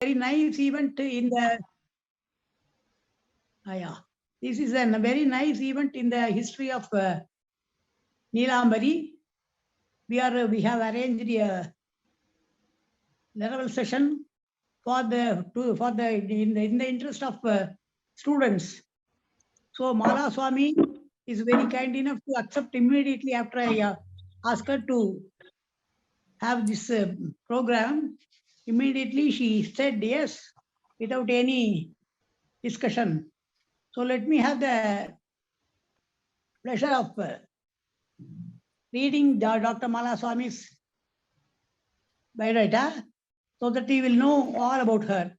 very nice event in the this is a very nice event in the history of Neelambari. We have arranged a Neraval session for in the interest of students. So Mala Swamy is very kind enough to accept immediately after I asked her to have this program. Immediately she said yes without any discussion. So let me have the pleasure of reading Dr. Mala Swamy's biodata so that we will know all about her.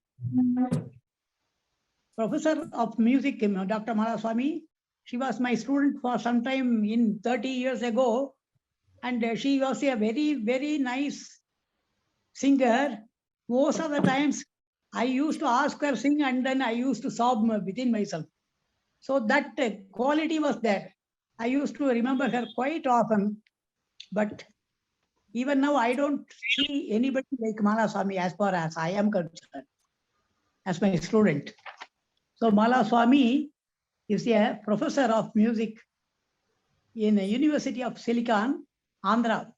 Professor of music, Dr. Mala Swamy. She was my student for some time in 30 years ago, and she was a very, very nice singer. Most of the times I used to ask her sing and then I used to sob within myself. So that quality was there. I used to remember her quite often, but even now I don't see anybody like Mala Swamy as far as I am concerned, as my student. So Mala Swamy is a professor of music in the University of Silicon, Andhra.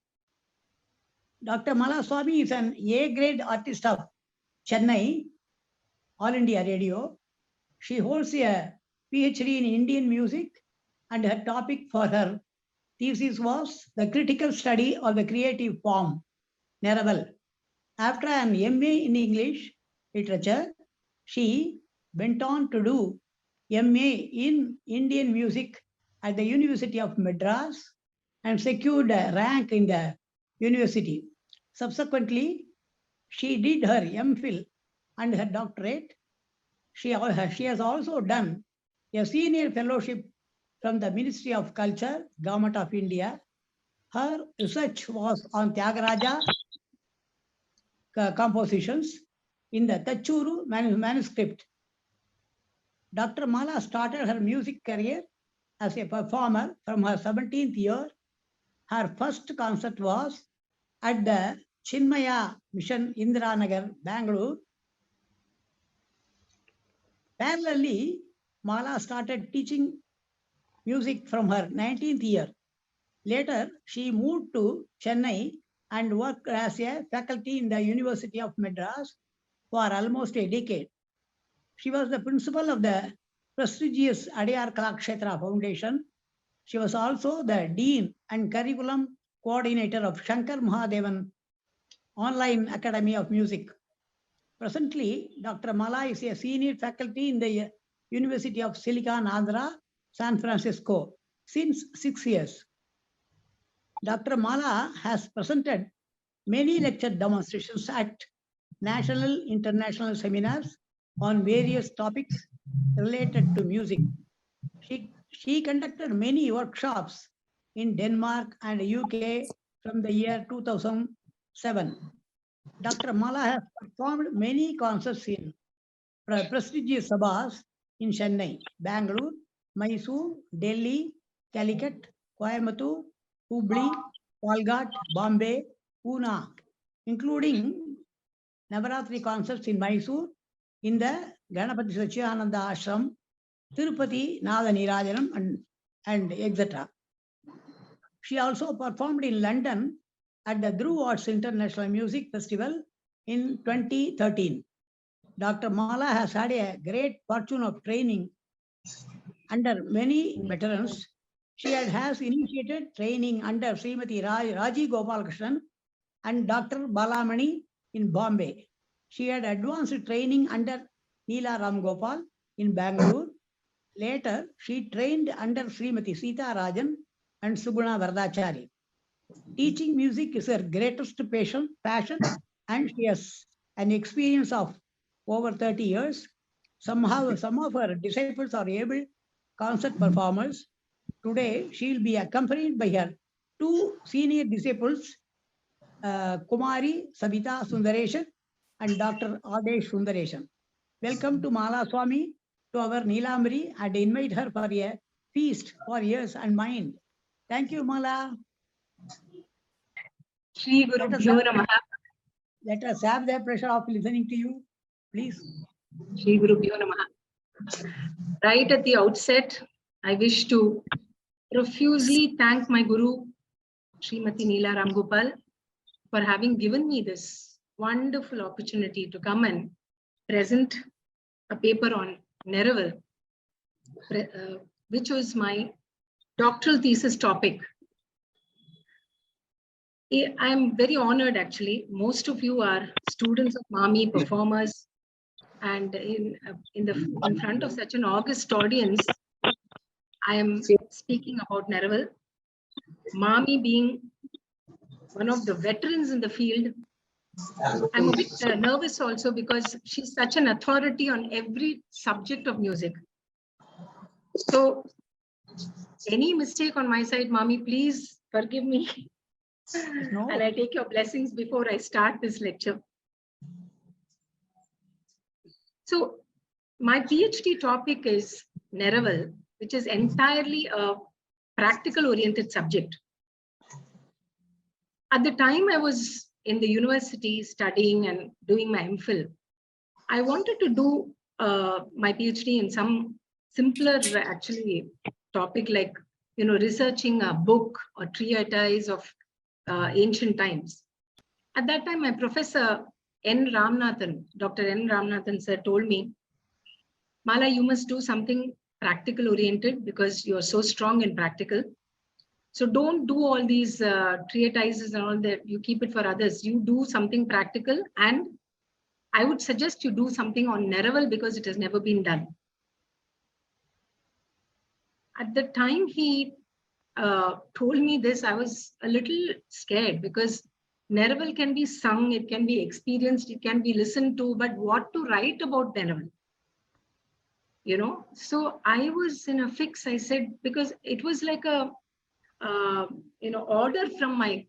Dr. Mala Swamy is an A-grade artist of Chennai, All India Radio. She holds a PhD in Indian music, and her topic for her thesis was the critical study of the creative form, Neraval. After an MA in English literature, she went on to do MA in Indian music at the University of Madras and secured a rank in the university. Subsequently, she did her MPhil and her doctorate. She has also done a senior fellowship from the Ministry of Culture, Government of India. Her research was on Tyagaraja compositions in the Tachuru manuscript. Dr. Mala started her music career as a performer from her 17th year. Her first concert was at the Chinmaya Mission, Indiranagar, Bangalore. Parallelly, Mala started teaching music from her 19th year. Later, she moved to Chennai and worked as a faculty in the University of Madras for almost a decade. She was the principal of the prestigious Adiyar Kalakshetra Foundation. She was also the Dean and Curriculum Coordinator of Shankar Mahadevan Online Academy of Music. Presently, Dr. Mala is a senior faculty in the University of Silicon, Andhra, San Francisco, since 6 years. Dr. Mala has presented many lecture demonstrations at national, international seminars on various topics related to music. She conducted many workshops in Denmark and UK from the year 2007. Dr. Mala has performed many concerts in prestigious sabhas in Chennai, Bangalore, Mysore, Delhi, Calicut, Coimbatore, Hubli, Palghat, Bombay, Pune, including Navaratri concerts in Mysore, in the Ganapati Sachidananda Ashram, Tirupati Nada Nirajanam, and etc. She also performed in London at the Dhruv Arts International Music Festival in 2013. Dr. Mala has had a great fortune of training under many veterans. She has initiated training under Srimati Raji Gopalakrishnan and Dr. Balamani in Bombay. She had advanced training under Neela Ram Gopal in Bangalore. Later, she trained under Srimati Sita Rajan and Suguna Vardachari. Teaching music is her greatest passion, and she has an experience of over 30 years. Some of her disciples are able concert performers. Today, she will be accompanied by her two senior disciples, Kumari Sabita Sundareshan and Dr. Adesh Sundareshan. Welcome to Mala Swamy to our Neelambari and invite her for a feast for ears and mind. Thank you, Mala. Shri Guru Bhyo Namaha. Let us have the pleasure of listening to you. Please. Shri Guru Pyo Namaha. Right at the outset, I wish to profusely thank my Guru, Srimati Neela Ramgopal, for having given me this wonderful opportunity to come and present a paper on Neraval, which was my doctoral thesis topic. I'm very honored, actually. Most of you are students of MAMI, performers, and in front of such an august audience, I am speaking about Neraval. MAMI being one of the veterans in the field, I'm a bit nervous also because she's such an authority on every subject of music. So any mistake on my side, Mami, please forgive me. No. And I take your blessings before I start this lecture. So my PhD topic is Neraval, which is entirely a practical oriented subject. At the time I was in the university studying and doing my MPhil, I wanted to do my PhD in some simpler actually topic, like researching a book or treatise of ancient times. At that time, my professor N. Ramanathan, Dr. N. Ramanathan sir, told me, Mala, you must do something practical oriented because you are so strong in practical. So don't do all these treatises and all that. You keep it for others. You do something practical, and I would suggest you do something on Neraval because it has never been done. At the time he told me this, I was a little scared because Neraval can be sung, it can be experienced, it can be listened to, but what to write about Neraval? So I was in a fix. I said, because it was like a, order from my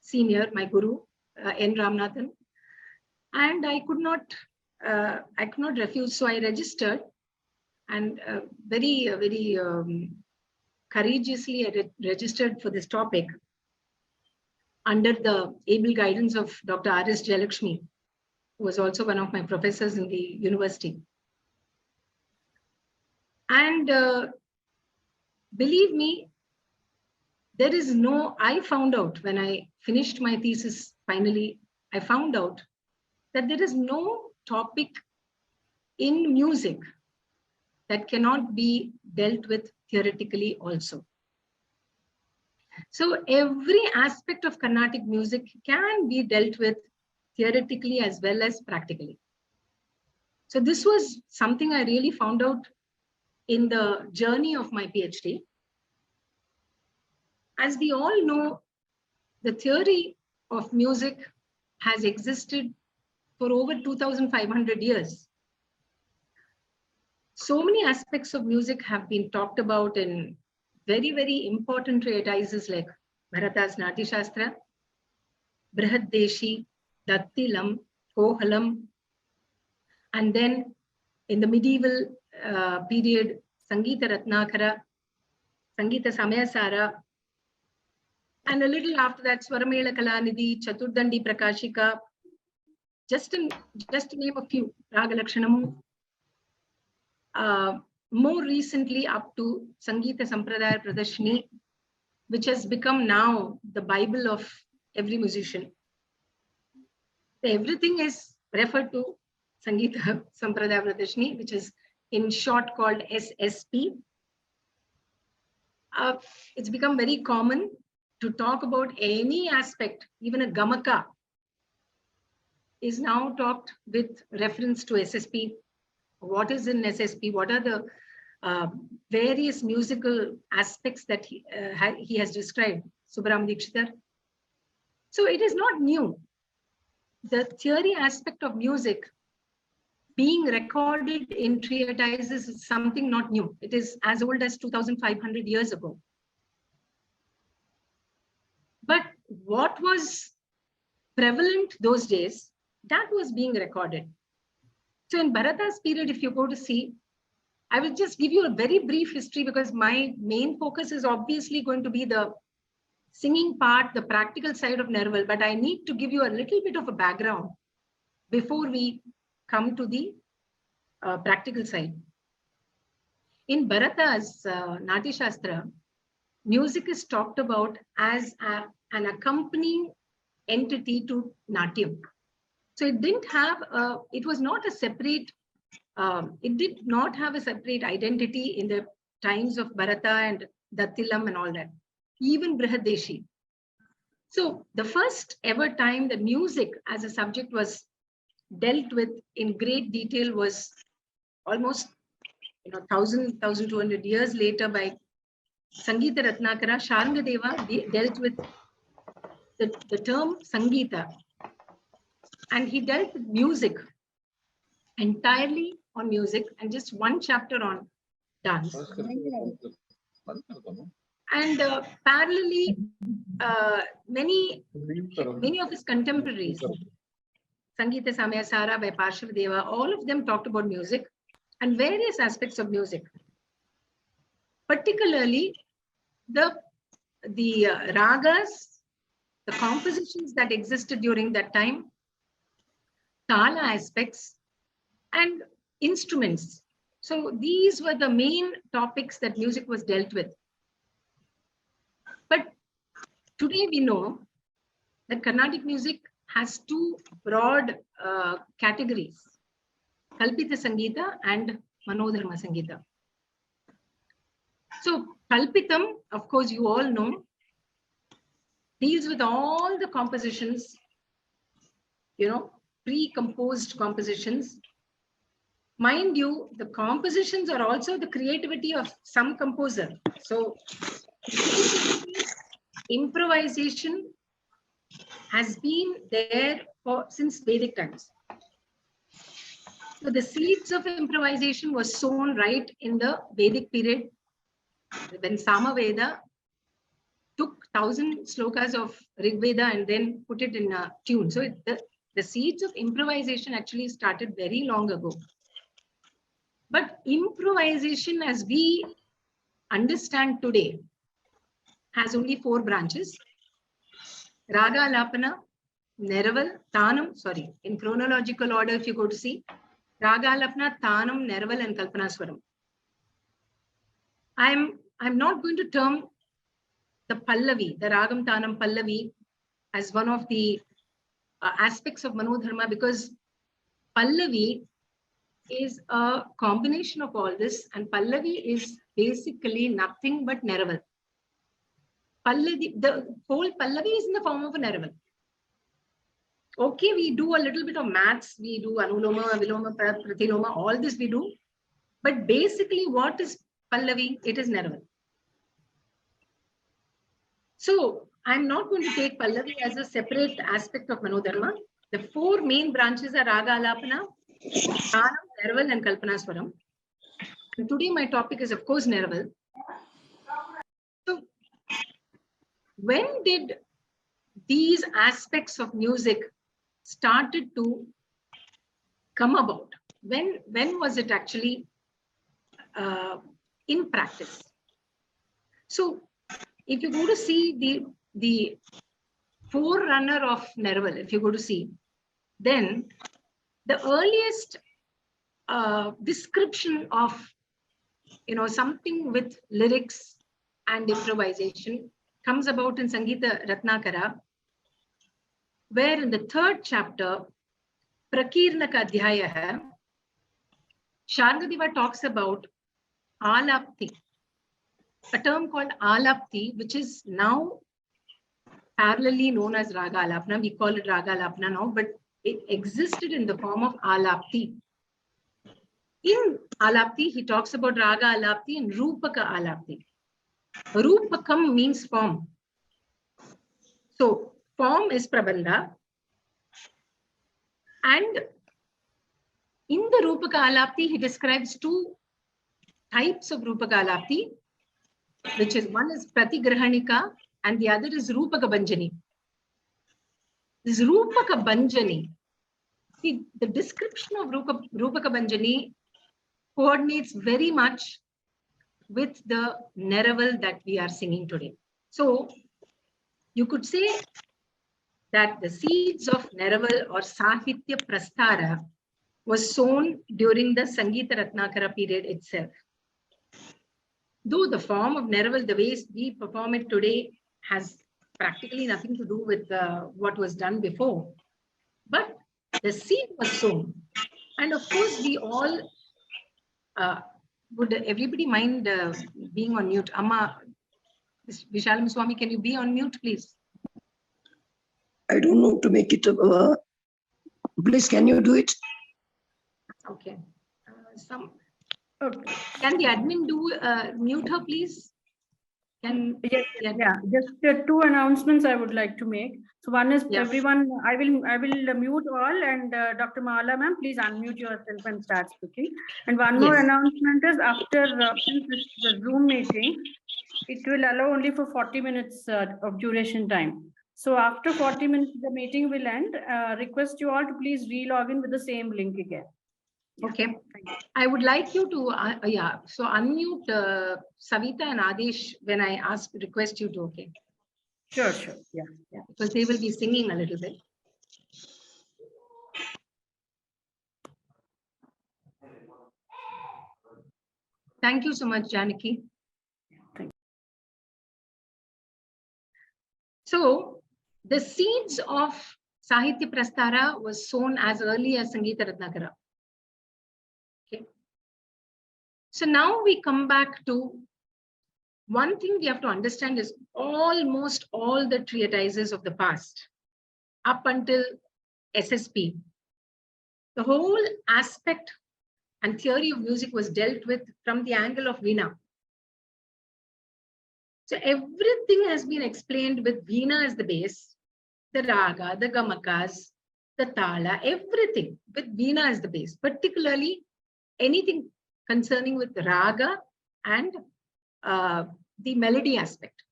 senior, my Guru, N. Ramanathan, and I could not refuse. So I registered, and very courageously I registered for this topic under the able guidance of Dr. R.S. Jayalakshmi, who was also one of my professors in the university. And believe me, I found out when I finished my thesis, finally, I found out that there is no topic in music that cannot be dealt with theoretically also. So every aspect of Carnatic music can be dealt with theoretically as well as practically. So this was something I really found out in the journey of my PhD. As we all know, the theory of music has existed for over 2,500 years. So many aspects of music have been talked about in very, very important treatises like Bharata's Nati Shastra, Brihad Deshi, Dattilam, Kohalam, and then in the medieval period, Sangeeta Ratnakara, Sangeeta Samayasara, and a little after that, Swaramela Kalanidhi, Chaturdandi Prakashika, just to name a few, Ragalakshanam. More recently up to Sangeeta Sampradaya Pradarshini, which has become now the Bible of every musician. Everything is referred to Sangeeta Sampradaya Pradarshini, which is in short called SSP. It's become very common to talk about any aspect, even a gamaka is now talked with reference to SSP. What is in SSP? What are the various musical aspects that he has described, Subram Dikshitar? So it is not new. The theory aspect of music being recorded in treatises is something not new. It is as old as 2,500 years ago. But what was prevalent those days, that was being recorded. So in Bharata's period, if you go to see, I will just give you a very brief history because my main focus is obviously going to be the singing part, the practical side of Neraval, but I need to give you a little bit of a background before we come to the practical side. In Bharata's Natya Shastra, music is talked about as an accompanying entity to Natyam. So it didn't have, it was not a separate, it did not have a separate identity in the times of Bharata and Dattilam and all that, even Brihadeshi. So the first ever time that music as a subject was dealt with in great detail was almost 1,200 years later by Sangeeta Ratnakara. Sharangadeva dealt with the term Sangeeta, and he dealt with music, entirely on music, and just one chapter on dance. And parallelly, many of his contemporaries, Sangeeta Samayasara by Parshvadeva, all of them talked about music and various aspects of music. Particularly the ragas, the compositions that existed during that time, tala aspects, and instruments. So these were the main topics that music was dealt with. But today we know that Carnatic music has two broad categories, Kalpita Sangeeta and Manodharma Sangeeta. So Kalpitam, of course, you all know, deals with all the compositions, pre-composed compositions. Mind you, the compositions are also the creativity of some composer. So improvisation has been there since Vedic times. So the seeds of improvisation was sown right in the Vedic period, when Samaveda took 1,000 slokas of Rig Veda and then put it in a tune. So the seeds of improvisation actually started very long ago. But improvisation, as we understand today, has only 4 branches: Raga Alapana, Neraval, Tanam, sorry, in chronological order if you go to see, Raga Alapana, Tanam, Neraval and Kalpanaswaram. I'm not going to term the Pallavi, the Ragam Tanam Pallavi, as one of the aspects of Manodharma, because Pallavi is a combination of all this, and Pallavi is basically nothing but Neraval. Pallavi, the whole Pallavi is in the form of a Neraval. Okay, we do a little bit of maths, we do Anuloma, Viloma, Pratiloma, all this we do. But basically, what is Pallavi? It is Neraval. So I'm not going to take Pallavi as a separate aspect of Manodharma. The 4 main branches are Raga Alapana, Tanam, Neraval and Kalpanaswaram. And today my topic is, of course, Neraval. So when did these aspects of music started to come about? When was it actually in practice? So if you go to see the forerunner of Neraval, if you go to see, then the earliest description of something with lyrics and improvisation comes about in Sangeeta Ratnakara, where in the 3rd chapter, Prakirnaka Adhyaya, Sharangadeva talks about Alapti, a term called Alapti, which is now parallelly known as Raga Alapana. We call it Raga Alapana now, but it existed in the form of Alapti. In Alapti, he talks about Raga Alapti and Rupaka Alapti. Rupakam means form. So form is Prabandha. And in the Rupaka Alapti, he describes 2 types of Rupaka Alapti, which is, one is Pratigrahanika and the other is Rupaka Banjani. This Rupaka Banjani, the description of Rupaka Banjani coordinates very much with the Neraval that we are singing today. So you could say that the seeds of Neraval or Sahitya Prasthara was sown during the Sangeeta Ratnakara period itself. Though the form of Neraval, the way we perform it today, has practically nothing to do with what was done before. But the seed was sown. And of course, we all, would everybody mind being on mute? Amma, Vishalam Swamy, can you be on mute, please? I don't know to make it. Please, can you do it? Okay. Okay. Can the admin do mute her, please? Can Yeah. Just two announcements I would like to make. So one is everyone. I will mute all, and Dr. Mala ma'am, please unmute yourself and start speaking. And one more announcement is after the Zoom meeting, it will allow only for 40 minutes of duration time. So after 40 minutes, the meeting will end. Request you all to please re-log in with the same link again. Okay. I would like you to, so unmute Savita and Adesh when I request you to, okay? Sure. Yeah. Because they will be singing a little bit. Thank you so much, Janaki. Thank you. So the seeds of Sahitya Prastara was sown as early as Sangeeta Ratnakara. Okay. So now we come back to one thing we have to understand is almost all the treatises of the past, up until SSP, the whole aspect and theory of music was dealt with from the angle of Veena. So everything has been explained with Veena as the base, the raga, the gamakas, the tala, everything with Veena as the base, particularly anything concerning with raga and the melody aspect.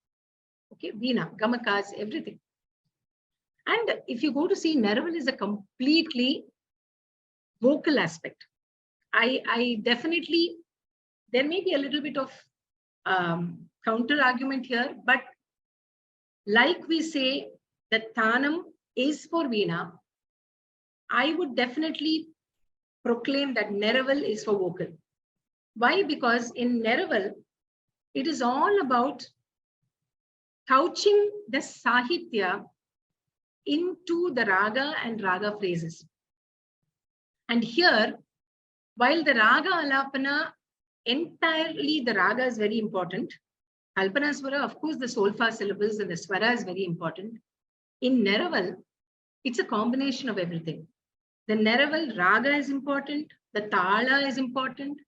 Okay, Veena, gamakas, everything. And if you go to see, Neraval is a completely vocal aspect. I definitely, there may be a little bit of counter argument here, but like we say that Thanam is for Veena, I would definitely proclaim that Neraval is for vocal. Why? Because in Neraval, it is all about couching the Sahitya into the raga and raga phrases. And here, while the raga alapana, entirely the raga is very important. Kalpana swara, of course, the solfa syllables and the swara is very important. In Neraval, it's a combination of everything. The Neraval raga is important, the tala is important,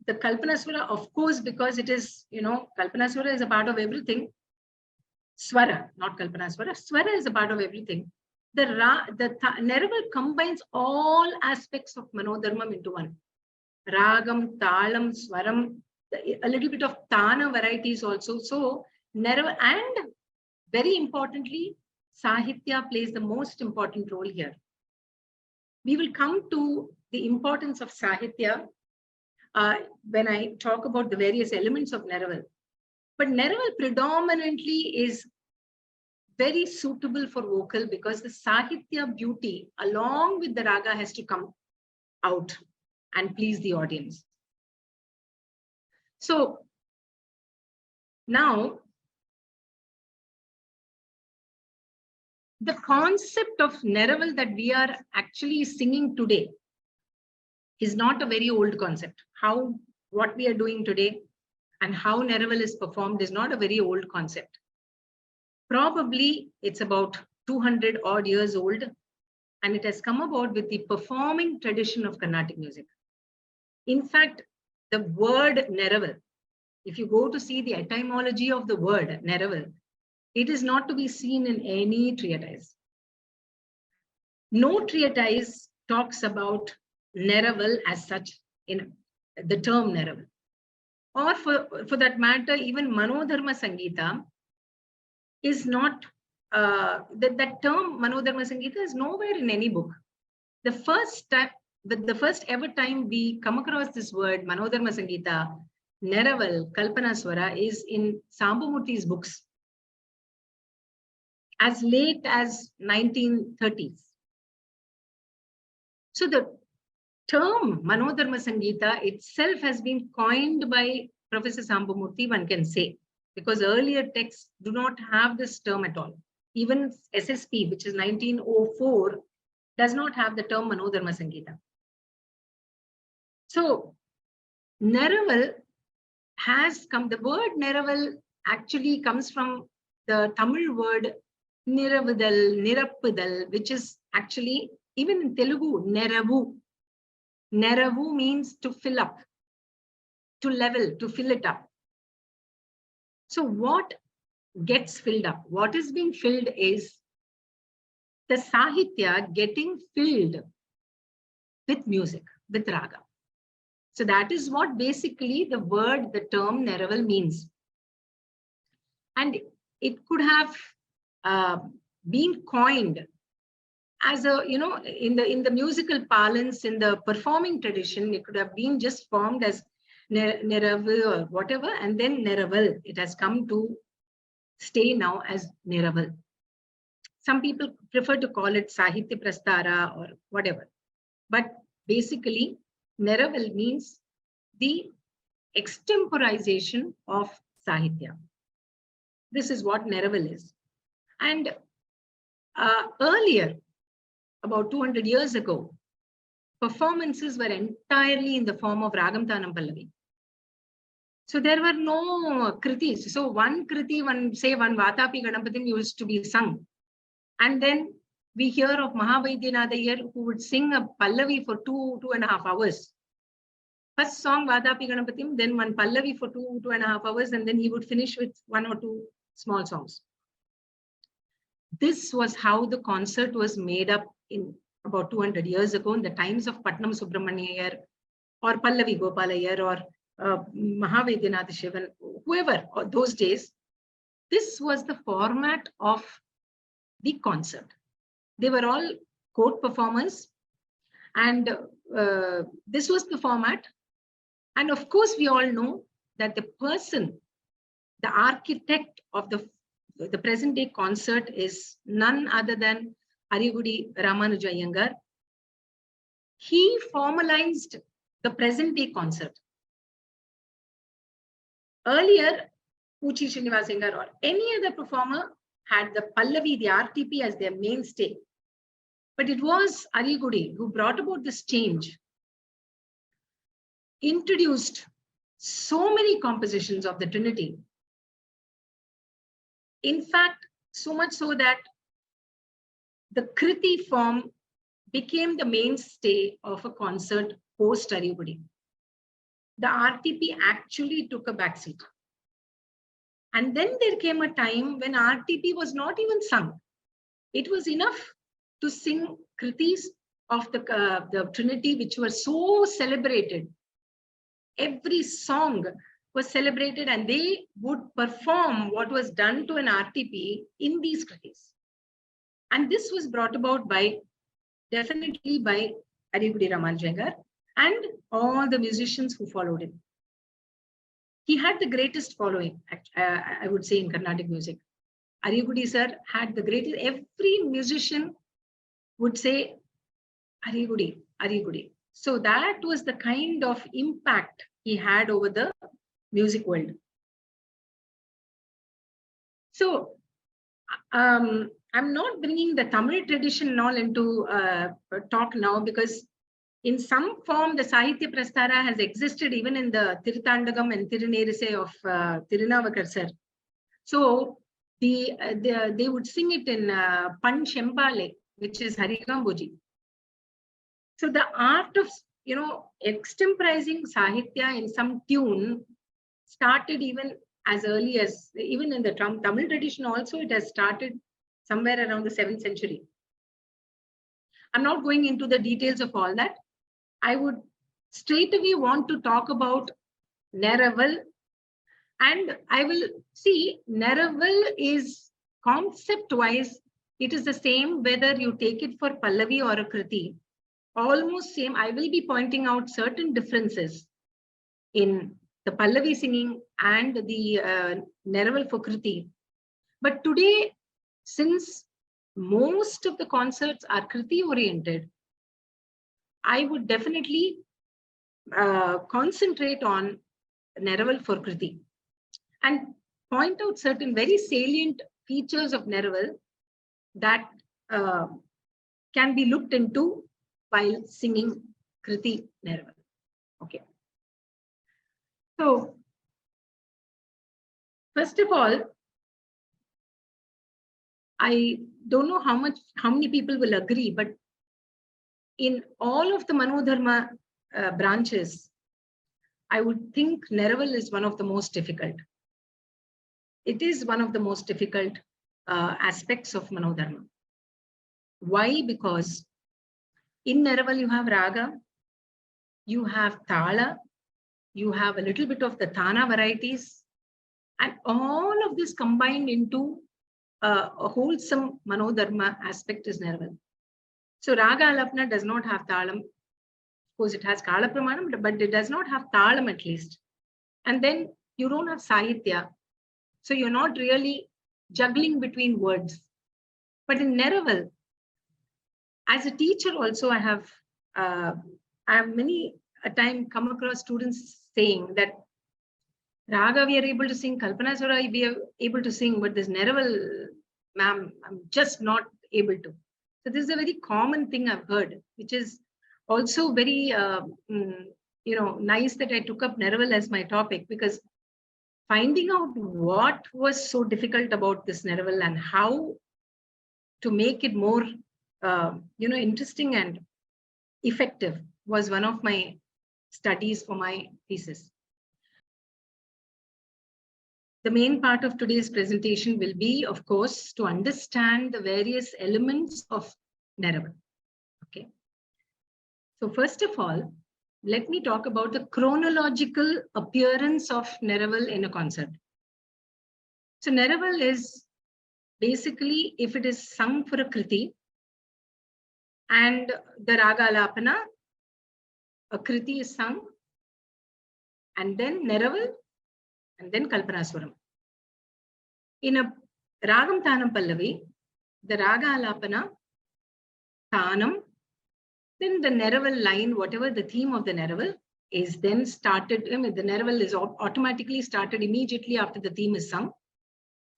the Kalpana swara, of course, because it is, Kalpana swara is a part of everything. Swara, not Kalpana swara. Swara is a part of everything. The Neraval combines all aspects of Manodharmam into one. Ragam, Talam, Swaram, a little bit of Tana varieties also. So Neraval, and very importantly, Sahitya plays the most important role here. We will come to the importance of Sahitya when I talk about the various elements of Neraval. But Neraval predominantly is very suitable for vocal because the Sahitya beauty along with the raga has to come out and please the audience. So now the concept of Neraval that we are actually singing today is not a very old concept. What we are doing today and how Neraval is performed is not a very old concept. Probably it's about 200 odd years old, and it has come about with the performing tradition of Carnatic music. In fact, the word Neraval, if you go to see the etymology of the word Neraval, it is not to be seen in any treatise. No treatise talks about Neraval as such in the term Neraval. Or for that matter, even Manodharma Sangeeta is not, that term Manodharma Sangeeta is nowhere in any book. The first ever time we come across this word Manodharma Sangeeta, Neraval, Kalpana Swara is in Sambamurthi's books as late as 1930s. So term Manodharma Sangeeta itself has been coined by Professor Sambamurthy, one can say, because earlier texts do not have this term at all. Even SSP, which is 1904, does not have the term Manodharma Sangeeta. So Neraval has come, the word Neraval actually comes from the Tamil word Niravudal, Nirappudal, which is actually, even in Telugu, Neravu. Neravu means to fill up, to level, to fill it up. So what gets filled up? What is being filled is the Sahitya getting filled with music, with raga. So that is what basically the word, the term Neraval means. And it could have been coined as a, in the musical parlance, in the performing tradition, it could have been just formed as Neraval or whatever, and then Neraval. It has come to stay now as Neraval. Some people prefer to call it Sahitya Prastara or whatever. But basically, Neraval means the extemporization of Sahitya. This is what Neraval is. And earlier, about 200 years ago, performances were entirely in the form of Ragam Tanam Pallavi. So there were no kritis. So one kriti, one Vatapi Ganapatim used to be sung. And then we hear of Mahavaidyanath Iyer, who would sing a Pallavi for 2.5 hours. First song Vatapi Ganapatim, then one Pallavi for 2.5 hours, and then he would finish with 1 or 2 small songs. This was how the concert was made up in about 200 years ago, in the times of Patnam Subramanya Iyer or Pallavi Gopal Iyer or Mahavaidyanath Shivan, whoever, or those days. This was the format of the concert. They were all court performers, and this was the format. And of course, we all know that the person, the architect of the present day concert is none other than Arigudi Ramanuja Iyengar. He formalized the present day concert. Earlier, Uchi Srinivas Iyengar or any other performer had the Pallavi, the RTP as their mainstay. But it was Arigudi who brought about this change, introduced so many compositions of the Trinity. In fact, so much so that the Kriti form became the mainstay of a concert post Arigudi. The RTP actually took a backseat. And then there came a time when RTP was not even sung. It was enough to sing Kritis of the Trinity, which were so celebrated. Every song was celebrated, and they would perform what was done to an RTP in these Kritis. And this was brought about definitely by Arigudi Ramanuja Iyengar and all the musicians who followed him. He had the greatest following, I would say, in Carnatic music. Arigudi sir had the greatest, every musician would say, Arigudi, Arigudi. So that was the kind of impact he had over the music world. So I'm not bringing the Tamil tradition all into talk now, because in some form, the Sahitya Prastara has existed even in the Tirthandagam and Tirunerise of Tirunavakar sir. So they would sing it in Pan Shembale, which is Harigamboji. So the art of, extemporizing Sahitya in some tune started even as early as, even in the Tamil tradition also, it has started somewhere around the 7th century. I'm not going into the details of all that. I would straight away want to talk about Neraval, and I will see Neraval is concept-wise, it is the same whether you take it for Pallavi or a Kriti. Almost same. I will be pointing out certain differences in the Pallavi singing and the Neraval for Kriti. But today, since most of the concerts are Kriti oriented, I would definitely concentrate on Neraval for Kriti and point out certain very salient features of Neraval that can be looked into while singing Kriti Neraval. Okay. So, first of all, I don't know how many people will agree, but in all of the Manodharma branches, I would think Neraval is one of the most difficult. It is one of the most difficult aspects of Manodharma. Why? Because in Neraval you have Raga, you have Tala, you have a little bit of the Thana varieties, and all of this combined into a wholesome Manodharma aspect is Neraval. So Raga Alapna does not have Talam. Of course, it has Kala Pramanam, but it does not have Talam at least. And then you don't have Sahitya. So you're not really juggling between words. But in Neraval, as a teacher also, I have many a time come across students saying that Raga we are able to sing, Kalpana Swara we are able to sing, but this Neraval, ma'am, I'm just not able to. So this is a very common thing I've heard, which is also very nice that I took up Neraval as my topic, because finding out what was so difficult about this Neraval and how to make it more interesting and effective was one of my studies for my thesis. The main part of today's presentation will be, of course, to understand the various elements of Neraval. Okay. So first of all, let me talk about the chronological appearance of Neraval in a concert. So Neraval is basically, if it is sung for a Kriti and the Raga Alapana, a Kriti is sung, and then Neraval, and then Kalpanaswaram. In a Ragam Thanam Pallavi, the Raga Alapana, Thanam, then the Neraval line, whatever the theme of the Neraval is then started, the Neraval is automatically started immediately after the theme is sung,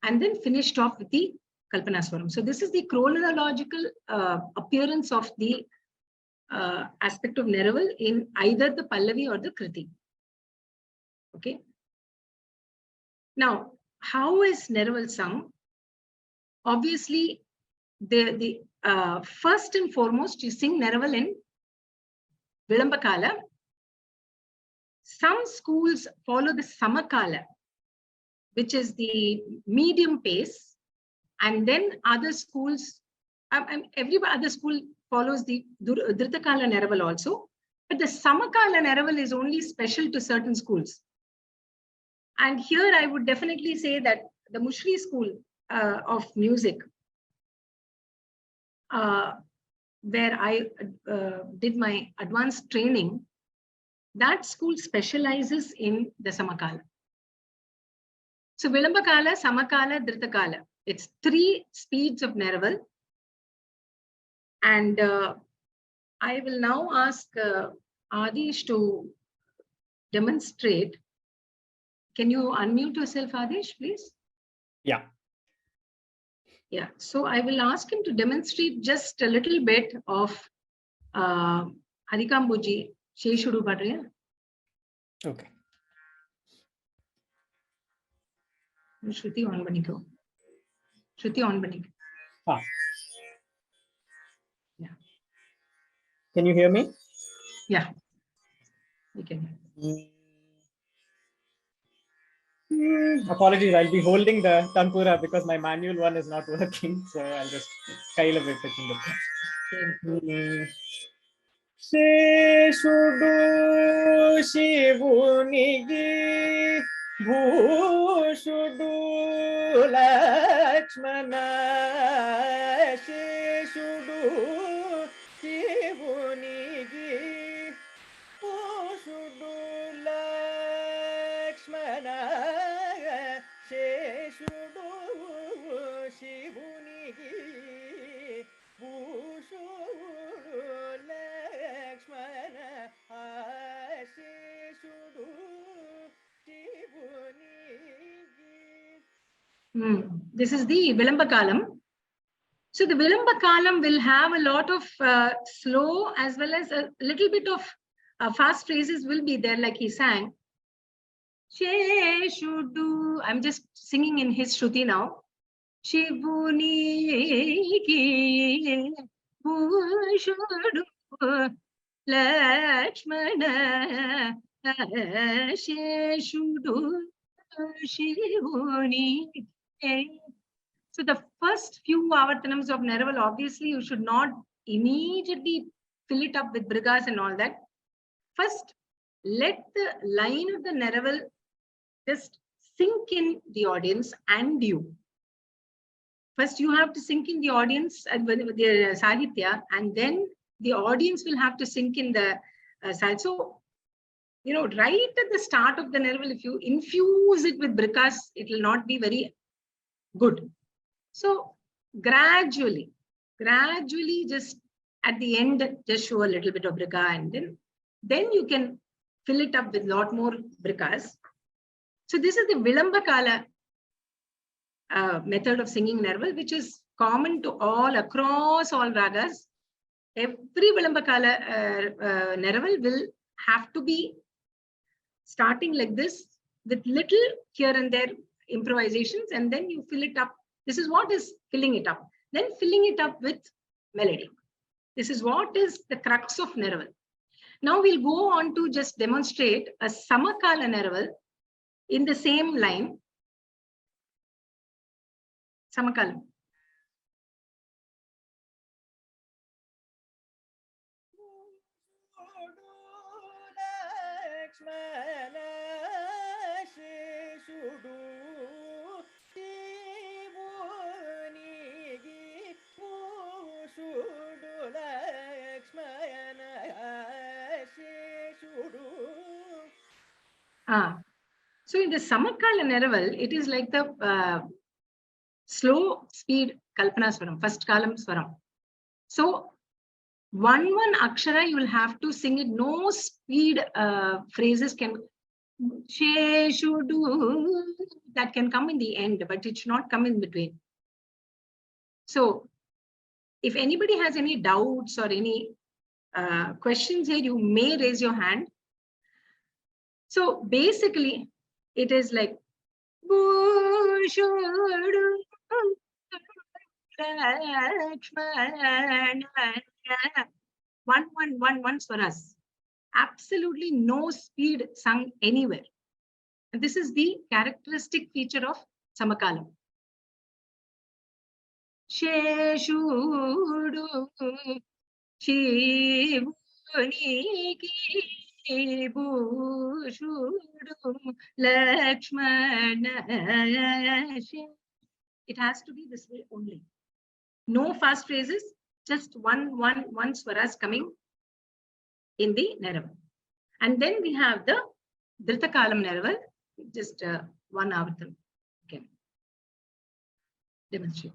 and then finished off with the Kalpanaswaram. So this is the chronological appearance of the aspect of Neraval in either the Pallavi or the Kriti. Okay. Now, how is Neraval sung? Obviously, the first and foremost, you sing Neraval in Vilambakala. Some schools follow the Samakala, which is the medium pace, and then other schools, every other school follows the Dhritakala Neraval also, but the Samakala Neraval is only special to certain schools. And here I would definitely say that the Mushri school of music, where I did my advanced training, that school specializes in the Samakala. So Vilambakala, Samakala, Dhritakala, it's 3 speeds of Neraval. And I will now ask Adish to demonstrate. Can you unmute yourself, Adish, please? Yeah. Yeah, so I will ask him to demonstrate just a little bit of Adikambuji Sheshudu Padriya. Okay. Shruti on Baniko. Shruti on Baniko. Ah. Yeah. Can you hear me? Yeah. You can. Apologies, I'll be holding the Tanpura because my manual one is not working. So I'll just kind of fetching it. Sheshudu Shivunigi Bhushudu Lakshmana Sheshudu Shivunigi Bhushudu Lakshmana Sheshudu Shivunigi Bhushudu Lakshmana This is the Vilamba Kalam. So the Vilamba Kalam will have a lot of slow as well as a little bit of fast phrases will be there, like he sang. Sheshudu. I'm just singing in his Shruti now. Shivuni ki Bushudu Lakshmana Sheshudu Shivuni. So the first few avartanams of Neraval, obviously you should not immediately fill it up with brigas and all that. First, let the line of the Neraval just sink in the audience and you. First, you have to sink in the audience and the Sahitya, and then the audience will have to sink in the Sahitya. So, you know, right at the start of the Neraval, if you infuse it with brikas, it will not be very good. So gradually, just at the end, just show a little bit of brika, and then you can fill it up with a lot more brikas. So this is the Vilamba Kala method of singing Neraval, which is common to all across all ragas. Every Vilamba Kala Neraval will have to be starting like this with little here and there improvisations, and then you fill it up. This is what is filling it up. Then filling it up with melody. This is what is the crux of Neraval. Now we'll go on to just demonstrate a Samakala Neraval in the same line. Samakala. So in the Samakala Neraval, it is like the slow speed Kalpana Swaram, first Kalam Swaram. So one akshara you will have to sing it. No speed phrases can that can come in the end, but it should not come in between. So if anybody has any doubts or any questions here, you may raise your hand. So basically, it is like one for us. Absolutely no speed sung anywhere. And this is the characteristic feature of Samakalam. Sheshudu Shivuni ki Bushudu Lakshmana. It has to be this way only. No fast phrases, just one swaras coming in the Neraval. And then we have the Dritakalam Neraval, just one avartam. Okay. Demonstrate.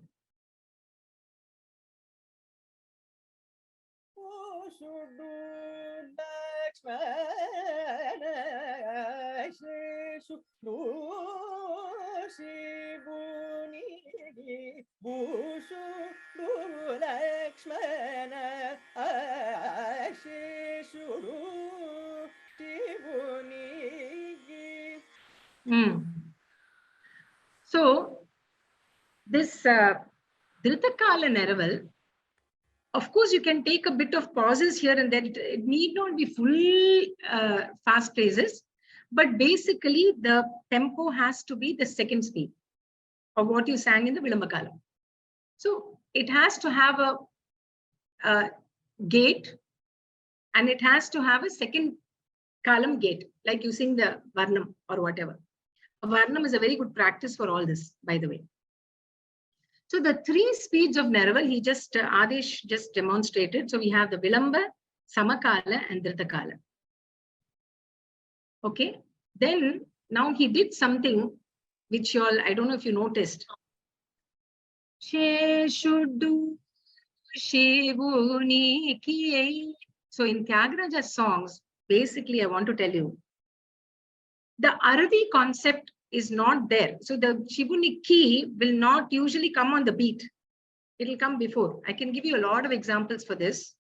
So this Dhritakala Neraval, of course, you can take a bit of pauses here and there. It need not be full fast phrases, but basically the tempo has to be the second speed of what you sang in the Vilambakala. So it has to have a gate, and it has to have a second column gate, like you sing the Varnam or whatever. A Varnam is a very good practice for all this, by the way. So the three speeds of Neraval, he just, Adesh just demonstrated. So we have the Vilamba, Samakala and Dhritakala. Okay. Then now he did something which you all, I don't know if you noticed. Sheshudu Shivuni Kiye. So in Tyagaraja's songs, basically I want to tell you, the Aravi concept is not there. So the Shivunikki will not usually come on the beat. It will come before. I can give you a lot of examples for this.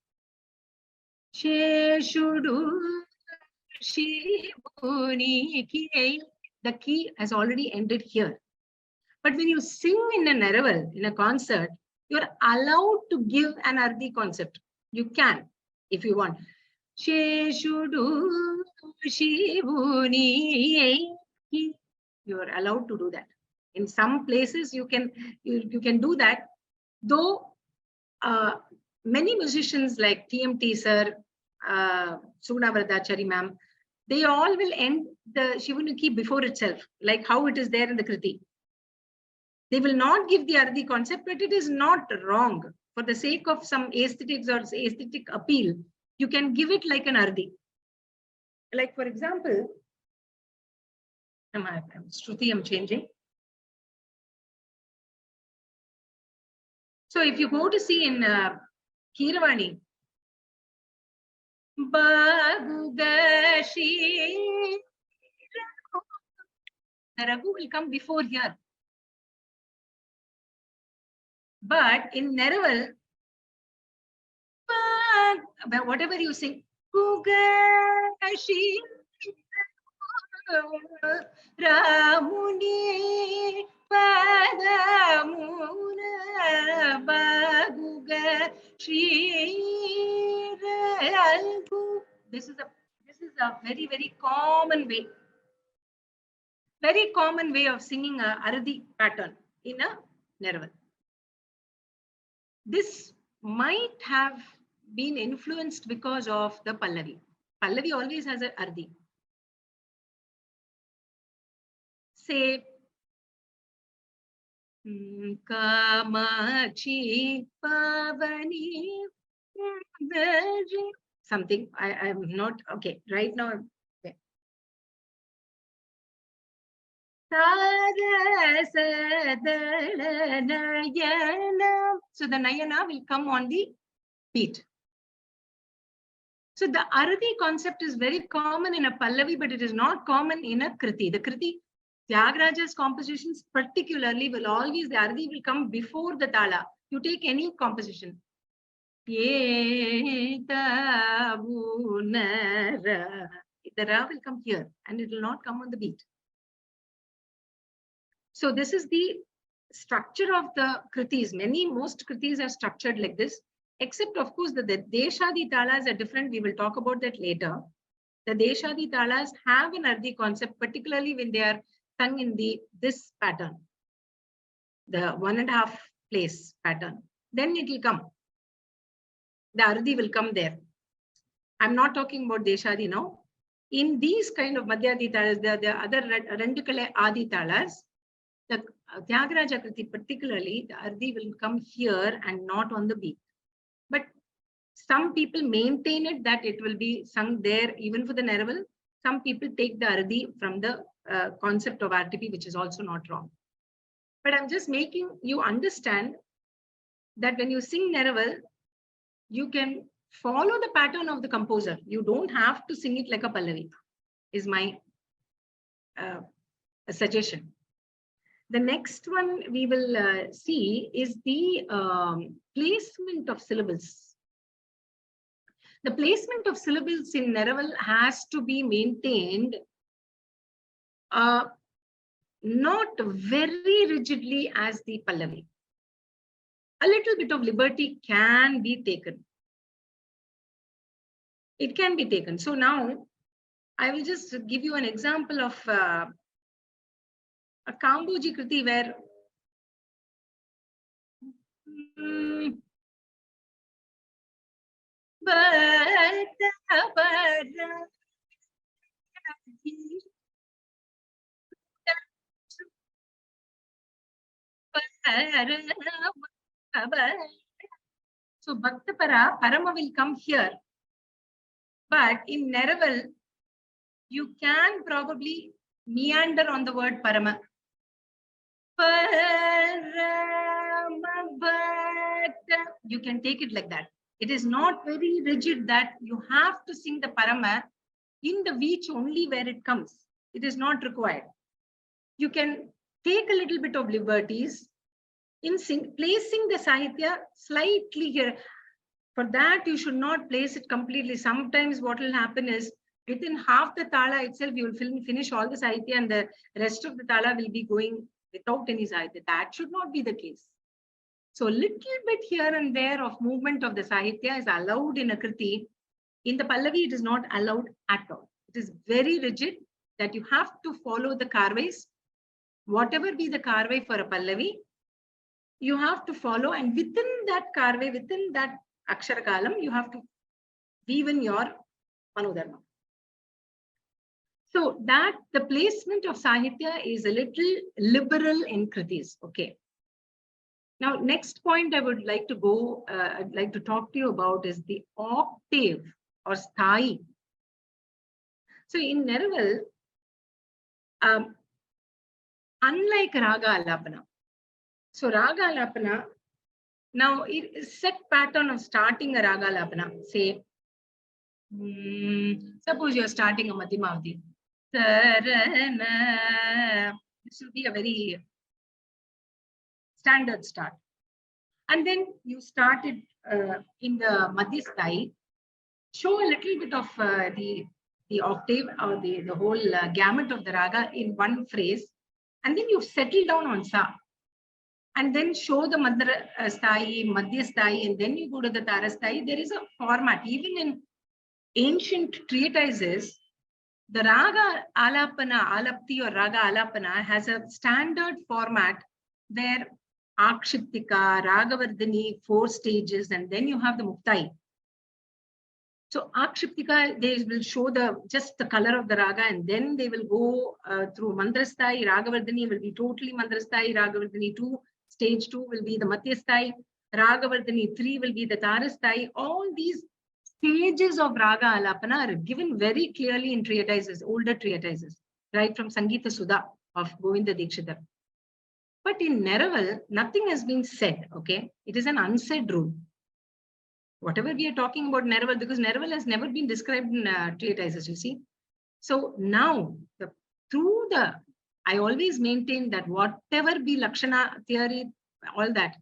The key has already ended here. But when you sing in a Neraval, in a concert, you're allowed to give an Ardi concept. You can, if you want. You are allowed to do that. In some places, you can do that. Though many musicians like TMT sir, Sugna Vardachari ma'am, they all will end the Shivunikki before itself, like how it is there in the Kriti. They will not give the Ardi concept, but it is not wrong. For the sake of some aesthetics or aesthetic appeal, you can give it like an Ardi. Like, for example, Shruti, I'm changing. So if you go to see in Keeravani, the Raghu will come before here. But in Neraval, whatever you sing, Ramuni Padamuna Baguga Shri. This is a very, very common way. Very common way of singing a Aradi pattern in a Neraval. This might have been influenced because of the Pallavi. Pallavi always has an Ardi. Say, Kamachi Pavani, something. I am not okay right now. Okay. So the Nayana will come on the beat. So the Aradi concept is very common in a Pallavi, but it is not common in a Kriti. The Kriti, Tyagaraja's compositions particularly will always, the Aradi will come before the Tala. You take any composition. The Ra will come here and it will not come on the beat. So this is the structure of the Kritis. Most Kritis are structured like this, except of course the Deshadi Talas are different. We will talk about that later. The Deshadi Talas have an Ardi concept, particularly when they are sung in this pattern, the 1.5 place pattern. Then it will come. The Ardi will come there. I'm not talking about Deshadi now. In these kind of Madhyadi Talas, the other Rendukale Adi Talas, the Tyagaraja Kriti particularly, the Ardi will come here and not on the beat. But some people maintain it that it will be sung there even for the Neraval. Some people take the Ardi from the concept of RTP, which is also not wrong. But I'm just making you understand that when you sing Neraval, you can follow the pattern of the composer. You don't have to sing it like a Pallavi, is my suggestion. The next one we will see is the placement of syllables. The placement of syllables in Neraval has to be maintained not very rigidly as the Pallavi. A little bit of liberty can be taken. It can be taken. So now I will just give you an example of a Kamboji Kriti where so Bhaktapara, Parama will come here. But in Neraval, you can probably meander on the word Parama. You can take it like that. It is not very rigid that you have to sing the Parama in the Veech only where it comes. It is not required. you can take a little bit of liberties in placing the Sahitya slightly here. For that, you should not place it completely. Sometimes what will happen is within half the tala itself, you will finish all the Sahitya and the rest of the tala will be going without any Sahitya. That should not be the case. So a little bit here and there of movement of the Sahitya is allowed in a Kriti. In the Pallavi, it is not allowed at all. It is very rigid that you have to follow the karvais. Whatever be the karvai for a Pallavi, you have to follow, and within that karvai, within that Akshara Kalam, you have to weave in your Manodharma. So that the placement of Sahitya is a little liberal in Kritis. Okay. Now, next point I would like to go, I'd like to talk to you about is the octave or sthai. So in Neraval, unlike Raga Alapana, so Raga Alapana, now it is set pattern of starting a Raga Alapana. Say, suppose you are starting a Madhyamavadi. This will be a very standard start. And then you started in the Madhyasthai, show a little bit of the octave or the whole gamut of the raga in one phrase, and then you settle down on sa. And then show the Madhyasthai, Madhyasthai, and then you go to the Tarasthai. There is a format. Even in ancient treatises, the Raga Alapana, Alapti or Raga Alapana has a standard format where Akshiptika, Ragavardhani, 4 stages, and then you have the Muktai. So Akshiptika, they will show just the color of the raga, and then they will go through Mandrasthai. Ragavardhani will be totally Mandrasthai. Ragavardhani 2, stage 2 will be the Madhyasthai. Ragavardhani 3 will be the Tarasthai. All these stages of Raga Alapana are given very clearly in treatises, older treatises, right from Sangeeta Sudha of Govinda Dikshitar. But in Neraval, nothing has been said, okay? It is an unsaid rule. Whatever we are talking about Neraval, because Neraval has never been described in treatises, you see. So now, I always maintain that whatever be Lakshana theory, all that,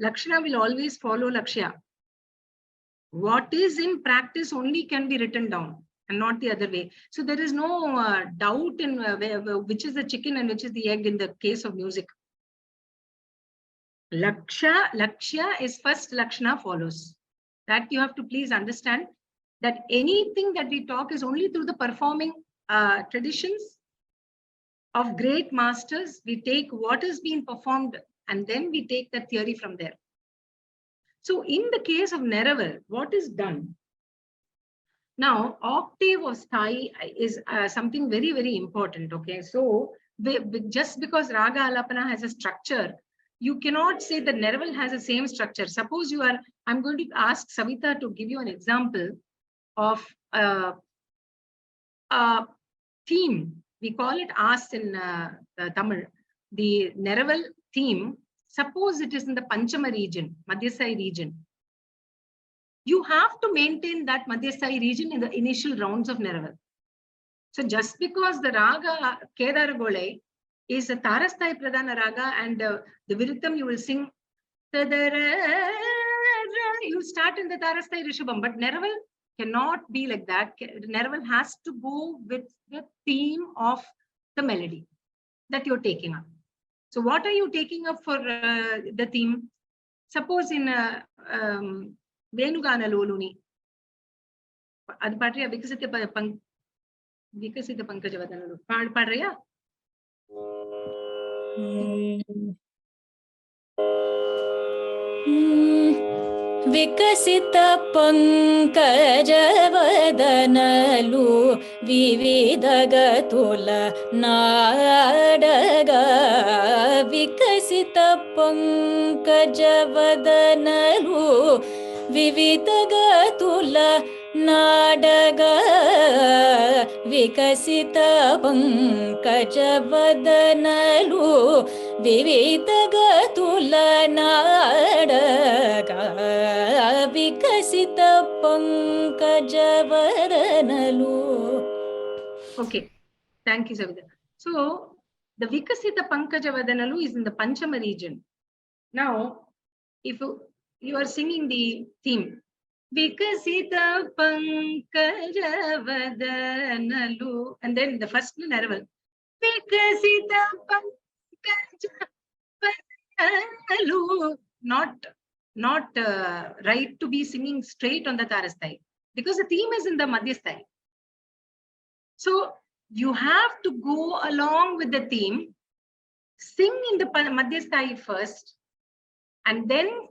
Lakshana will always follow Lakshya. What is in practice only can be written down and not the other way. So there is no doubt in which is the chicken and which is the egg in the case of music. Lakshya is first, Lakshana follows. That you have to please understand, that anything that we talk is only through the performing traditions of great masters. We take what is being performed and then we take that theory from there. So in the case of Neraval, what is done? Now, octave of sthai is something very, very important. Okay, so just because Raga Alapana has a structure, you cannot say that Neraval has the same structure. Suppose I'm going to ask Savita to give you an example of a theme. We call it As in Tamil. The Neraval theme, suppose it is in the Panchama region, Madhyasthai region. You have to maintain that Madhyasthai region in the initial rounds of Neraval. So just because the Raga Kedaragole is a Tarasthai Pradhana Raga and the Viritam you will sing, you start in the Tarasthai Rishabham, but Neraval cannot be like that. Neraval has to go with the theme of the melody that you're taking up. So what are you taking up for the theme? Suppose in Venugana Loluni, Ad Padriya Vikasita Pankajavadanalu. Padriya? ವಿಕಸಿತ ಪಂಕಜವದನಲು ವಿವಿಧ ಗತುಲ ನಾಡಗ ವಿಕಸಿತ ಪಂಕಜವದನಲು ವಿವಿಧ ಗತುಲ ನಾಡಗ ವಿಕಸಿತ ಪಂಕಜವದನಲು ವಿವಿಧ ಗತುಲ ನಾಡಗ ವಿಕಸಿತ ಪಂಕಜವದನಲು. Okay, thank you, Savita. So The Vikasita Pankaja Vadanalu is in the Panchama region. Now, if you are singing the theme, Vikasita Pankaja Vadanalu, and then the first Neraval, Vikasita Pankaja Vadanalu, not right to be singing straight on the Tarasthai, because the theme is in the Madhyasthai. So you have to go along with the theme, sing in the Madhyasthai first, and then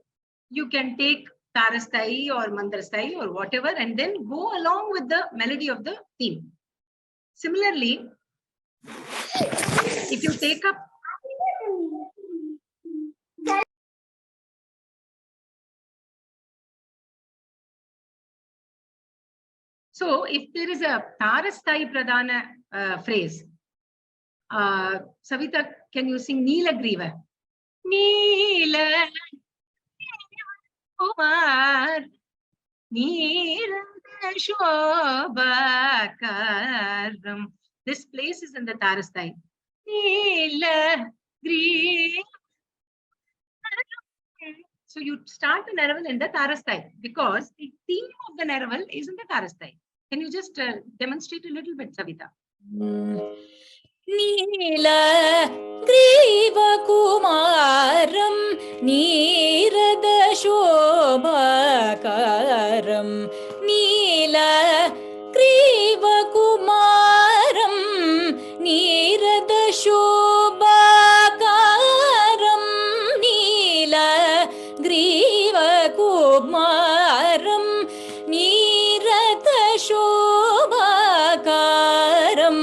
you can take Tarasthai or Mandrasthai or whatever, and then go along with the melody of the theme. Similarly, if you take up so if there is a Tarasthai Pradhana phrase, Savita, can you sing Neelagriva? Neela Kumar Neerada Shobhakaram. This place is in the Tarasthai. Neelagriva. So you start the Neraval in the Tarasthai because the theme of the Neraval is in the Tarasthai. Can you just demonstrate a little bit, Savita? Neela Griva Kumaram Neerada Shobhakaram Neela Griva Kumaram Neerada Shobhakaram Neela Griva Kumaram Neerada Shobhakaram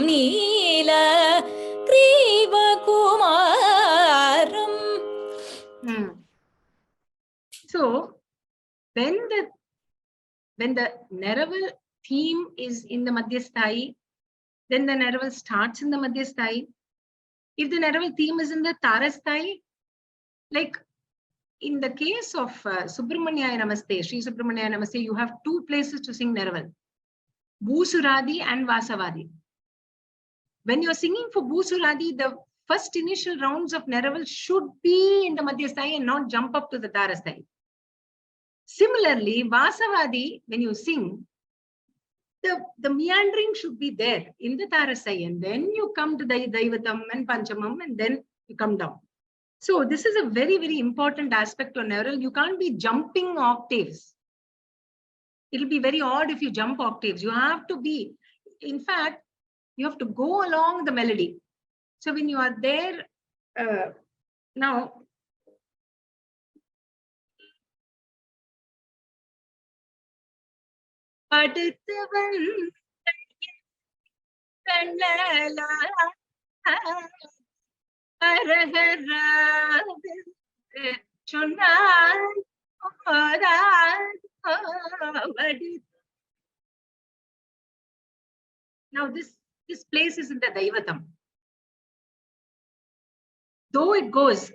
Neela Griva Kumaram. So when the Neraval theme is in the Madhyasthai, then the Neraval starts in the Madhyasthai. If the Neraval theme is in the Tarasthai, like in the case of Subramanyaya Namaste, Sri Subramanyaya Namaste, you have two places to sing Neraval, Bhusuradi and Vasavadi. When you're singing for Bhusuradi, the first initial rounds of Neraval should be in the Madhyasthai and not jump up to the Tarasthai. Similarly, Vasavadi, when you sing, the meandering should be there in the Tarasthai, and then you come to the Daivatam and Panchamam, and then you come down. So this is a very, very important aspect of Neraval. You can't be jumping octaves. It'll be very odd if you jump octaves. You have to be, in fact, you have to go along the melody. So when you are there, now, now this place is in the Daivatam. Though it goes,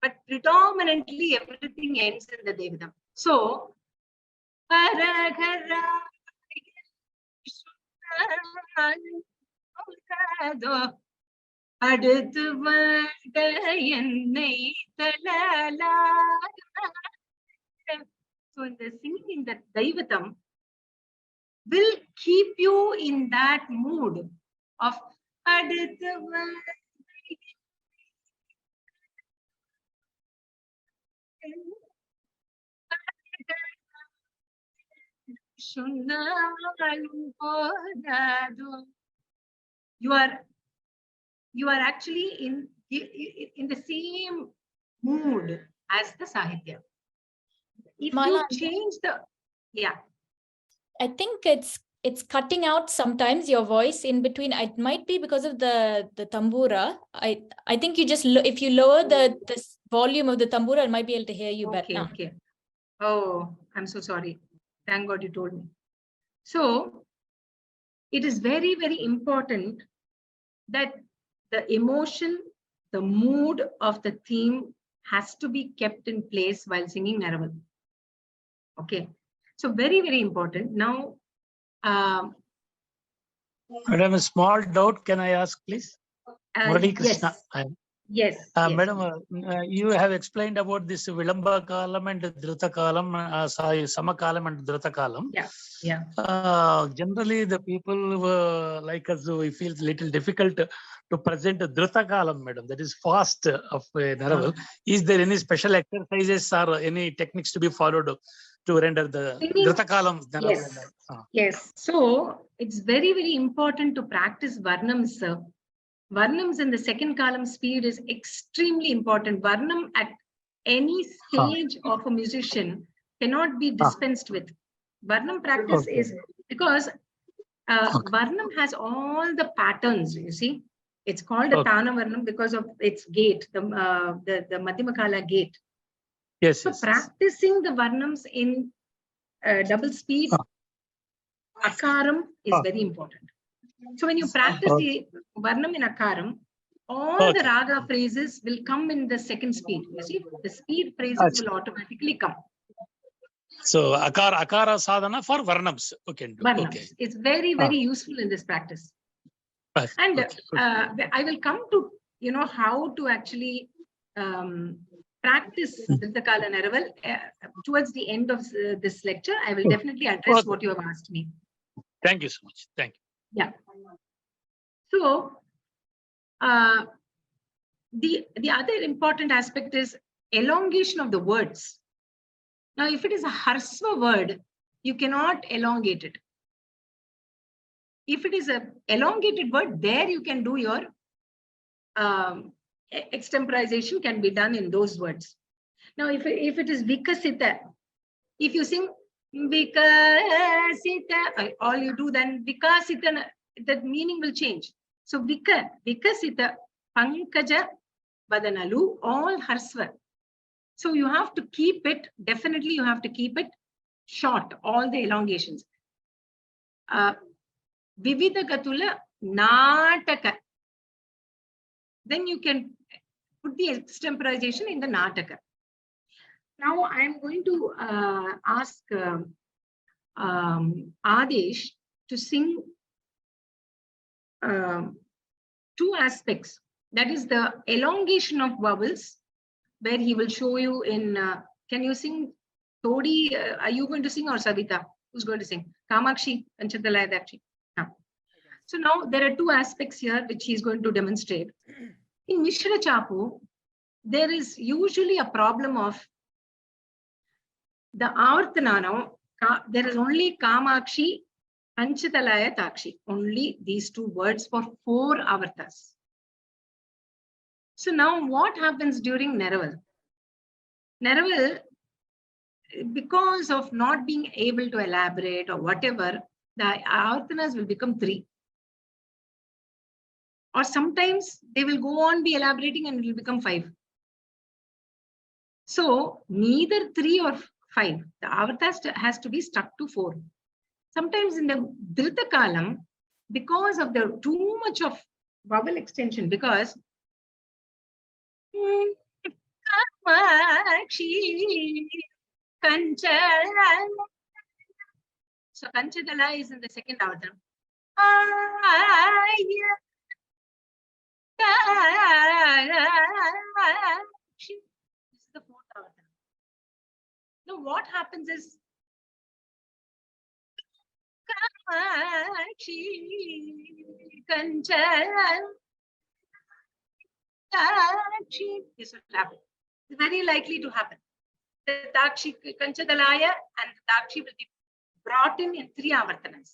but predominantly everything ends in the Daivatam. So, so in the singing in the Daivatam will keep you in that mood of you are actually in the same mood as the Sahitya. If Mala, you change the, yeah. I think it's cutting out sometimes your voice in between. It might be because of the tambura. I think you just if you lower the volume of the tambura, I might be able to hear you better now. Okay. Oh, I'm so sorry. Thank God you told me. So it is very, very important that the emotion, the mood of the theme has to be kept in place while singing Neraval. Okay. So very, very important. Now, Madam, a small doubt. Can I ask, please? Murali Krishna. Yes. Yes. Madam, you have explained about this Vilamba Kalam and Druta Kalam, sorry, Samakalam and Druta Kalam. Yeah. Yeah. Generally, the people like us, we feel little difficult to present Druta Kalam, madam. That is fast of Neraval. Is there any special exercises or any techniques to be followed to render the Druta Kalam? Yes. Yes. So it's very, very important to practice Varnams, sir. Varnams in the second column speed is extremely important. Varnam at any stage of a musician cannot be dispensed with. Varnam practice is because Varnam has all the patterns, you see. It's called a Tana Varnam because of its gate, the Madhyamakala gate. Yes. So practicing the Varnams in double speed, Akaram is very important. So when you practice the Varnam in Akaram, all the raga phrases will come in the second speed. You see, the speed phrases will automatically come. So Akara sadhana for Varnams. Okay. It's very, very useful in this practice. And I will come to, how to actually practice Dhritakala Neraval towards the end of this lecture. I will definitely address what you have asked me. Thank you so much. Thank you. Yeah. So the other important aspect is elongation of the words. Now, if it is a harsva word, you cannot elongate it. If it is an elongated word, there you can do your extemporization can be done in those words. Now, if it is vikasita, if you sing vikasita, all you do then vikasita, that meaning will change. So vikasita, pankaja, badanalu, all harsva. So you have to keep it, definitely you have to keep it short, all the elongations. Vividha Gatula Nataka. Then you can put the extemporization in the Nataka. Now I am going to ask Adesh to sing two aspects. That is the elongation of vowels, where he will show you in, can you sing Todi? Are you going to sing or Savita? Who's going to sing? Kamakshi, Anchatalaya Dakshi. So now there are two aspects here which he's going to demonstrate. In Mishra Chapu, there is usually a problem of the Avartana. Now, there is only Kamakshi, Anchatalaya Takshi. Only these two words for 4 avartas. So now what happens during Neraval? Neraval, because of not being able to elaborate or whatever, the avartanas will become 3. Or sometimes they will go on be elaborating and it will become 5. So neither 3 or 5. The avarta has to be stuck to 4. Sometimes in the Dhrita Kalam, because of the too much of vowel extension, because so Kanchadala is in the second avarta. This is the 4th avarta. Now what happens is this will happen. It's very likely to happen. The Dakshi Kanchadalaya and the Dakshi will be brought in 3 avartanas.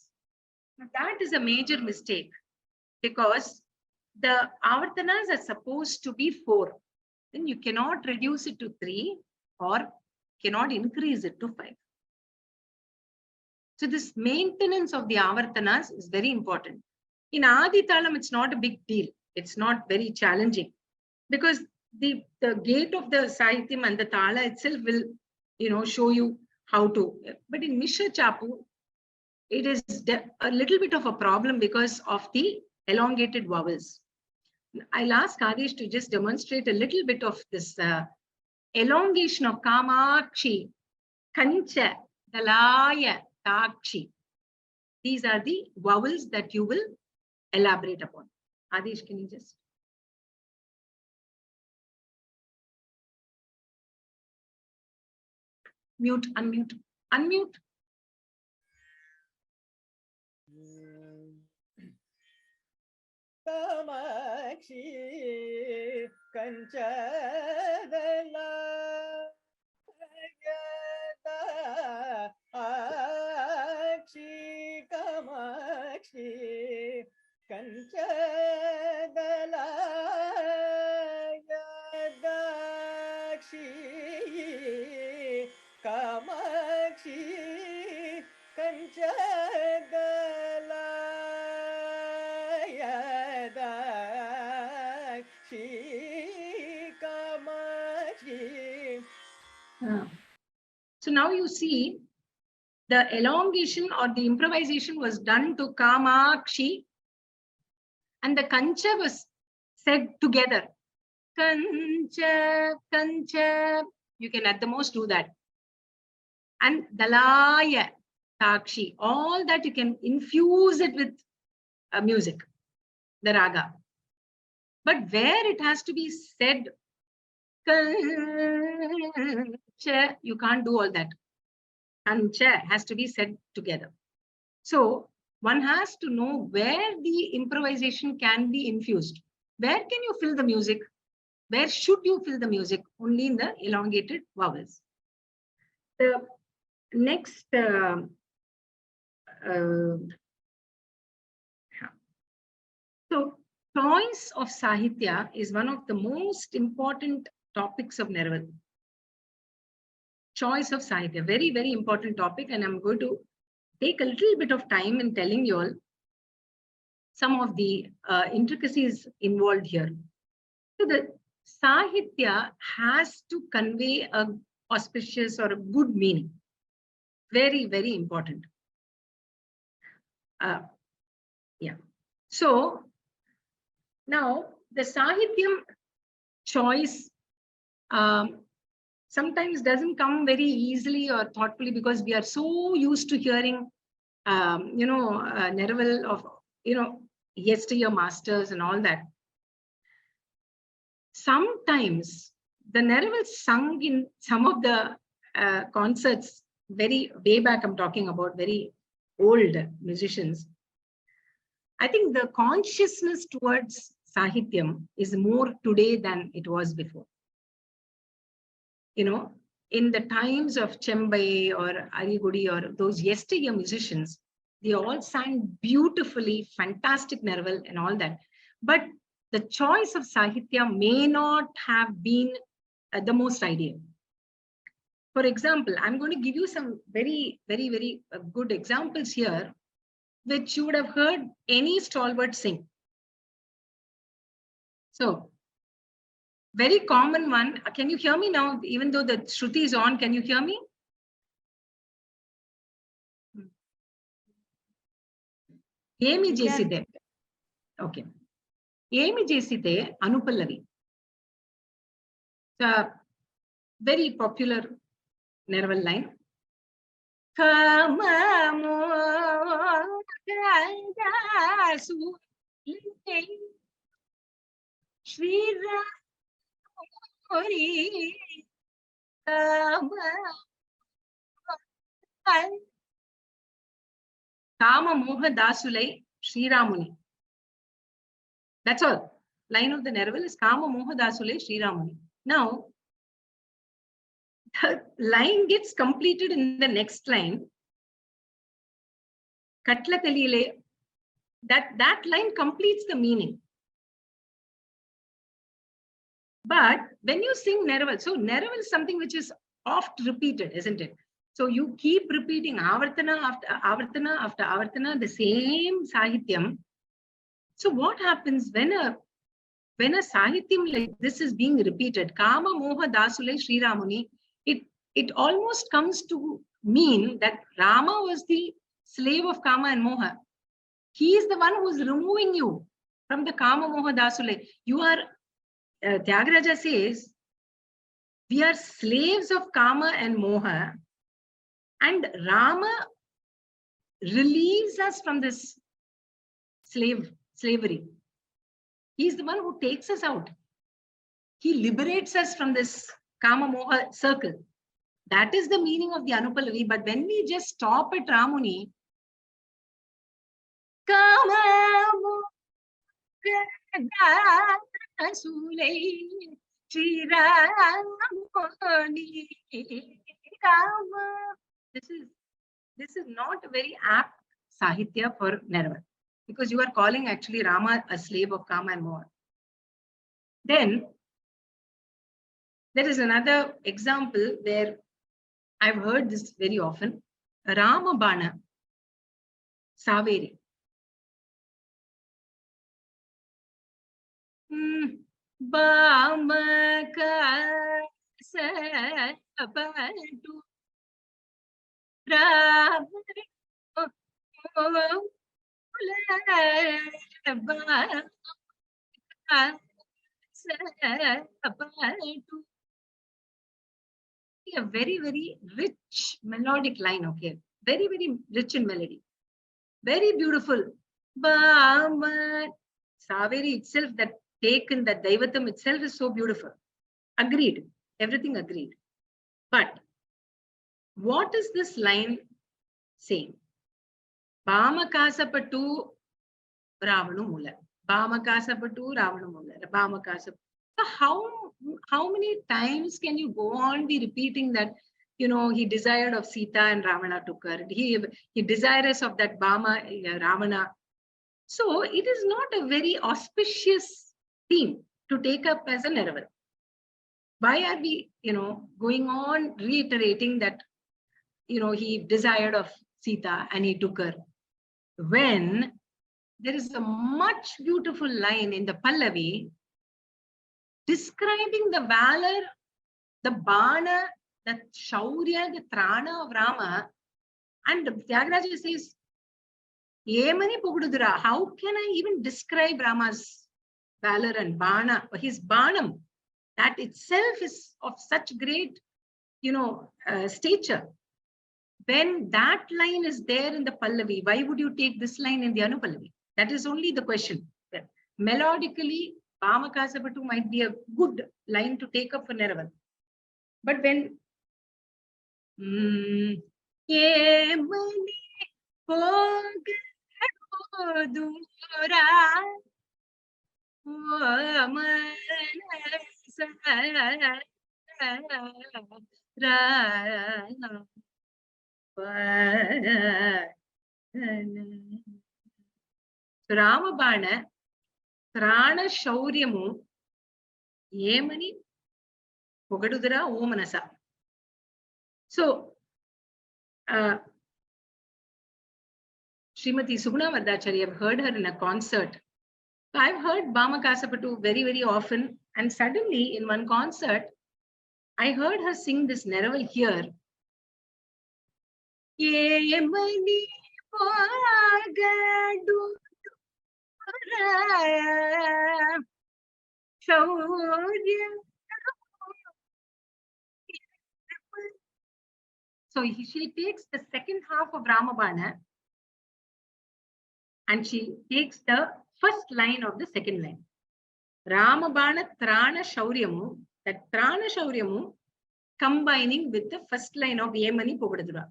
Now that is a major mistake because the avartanas are supposed to be 4. Then you cannot reduce it to 3 or cannot increase it to 5. So this maintenance of the avartanas is very important. In Adi Talam, it's not a big deal. It's not very challenging because the gate of the Sahityam and the Tala itself will, show you how to. But in Mishra Chapu, it is a little bit of a problem because of the elongated vowels. I'll ask Adesh to just demonstrate a little bit of this elongation of Kamakshi, Kancha, Dalaya, Takshi. These are the vowels that you will elaborate upon. Adish, can you just? Mute, unmute, unmute. Kamakshi Kanchadala Akshi Kamakshi Kanchadala Yadakshi Kamakshi Kanchadala Yadakshi Kamakshi. So now you see the elongation or the improvisation was done to Kamakshi, and the Kancha was said together. Kancha, Kancha. You can at the most do that. And Dalaya, Takshi. All that you can infuse it with music, the raga. But where it has to be said, Kancha, you can't do all that. Kancha has to be said together. So one has to know where the improvisation can be infused. Where can you fill the music? Where should you fill the music? Only in the elongated vowels. The next so choice of Sahitya is one of the most important topics of Neraval. Choice of Sahitya, very, very important topic, and I'm going to take a little bit of time in telling you all some of the intricacies involved here. So the Sahitya has to convey a auspicious or a good meaning. Very, very important. Yeah. So now the Sahityam choice sometimes doesn't come very easily or thoughtfully, because we are so used to hearing, Neraval of, yesteryear masters and all that. Sometimes the Neraval sung in some of the concerts, very way back, I'm talking about very old musicians. I think the consciousness towards Sahityam is more today than it was before. In the times of Chembai or Arigudi or those yesteryear musicians, they all sang beautifully, fantastic Neraval and all that. But the choice of Sahitya may not have been the most ideal. For example, I'm going to give you some very, very, very good examples here, which you would have heard any stalwart sing. So, very common one. Can you hear me now? Even though the Shruti is on, can you hear me? Emi Jeside. Okay. Emi Jeside Anupallavi. The very popular Neraval line. Kama Moha Dasulai Sri Ramuni. That's all. Line of the Neraval is Kama Moha Dasulai Sri Ramuni. Now, the line gets completed in the next line. Katla Kalile. That line completes the meaning. But when you sing Neraval, so Neraval is something which is oft repeated, isn't it? So you keep repeating Avartana after Avartana after Avartana, the same Sahityam. So what happens when a Sahityam like this is being repeated, Kama Moha Dasulai Sri Ramuni, it almost comes to mean that Rama was the slave of Kama and Moha. He is the one who is removing you from the Kama Moha Dasulai. You are, Tyagaraja says, we are slaves of Kama and Moha, and Rama relieves us from this slavery. He's the one who takes us out. He liberates us from this Kama Moha circle. That is the meaning of the Anupallavi. But when we just stop at Ramuni, Kama Moha Sulei Shri Ramuni Kama. This is not a very apt Sahitya for Neraval, because you are calling actually Rama a slave of Kama and Moha. Then there is another example where I've heard this very often. Rama Bana Saveri. Bamaka Sabatu a very, very rich melodic line, okay? Very, very rich in melody. Very beautiful. Saveri itself, that taken, that Daivatam itself is so beautiful. Agreed. Everything agreed. But what is this line saying? Bhamakasapatu Ravanu Mula. Bhamakasapatu Ravanu Mula. Bhamakasapatu. So how many times can you go on be repeating that, you know, he desired of Sita and Ravana took her. He desirous of that Bhama, Ravana. So it is not a very auspicious theme to take up as a Neraval. Why are we, you know, going on reiterating that, you know, he desired of Sita and he took her, when there is a much beautiful line in the Pallavi describing the valor, the Bana, the Shaurya, the Trana of Rama, and Tyagaraja says, Yemani Pugudura, how can I even describe Rama's valor and Bana, his Banam? That itself is of such great, you know, stature. When that line is there in the Pallavi, why would you take this line in the Anupallavi? That is only the question. Melodically, Bhamakasapatu might be a good line to take up for Neraval. But when Ramabana Prana Shauryamu Yemani Pogadudara Omanasa. So Srimati Subhana Vardachari, I've heard her in a concert. So I've heard Bhamakasapatu very, very often, and suddenly in one concert, I heard her sing this Neraval here. Yemani Pogadu So she takes the second half of Ramabana and she takes the first line of the second line. Ramabana Trana Shauryamu, that Trana Shauryamu combining with the first line of Yemani Pogadadura.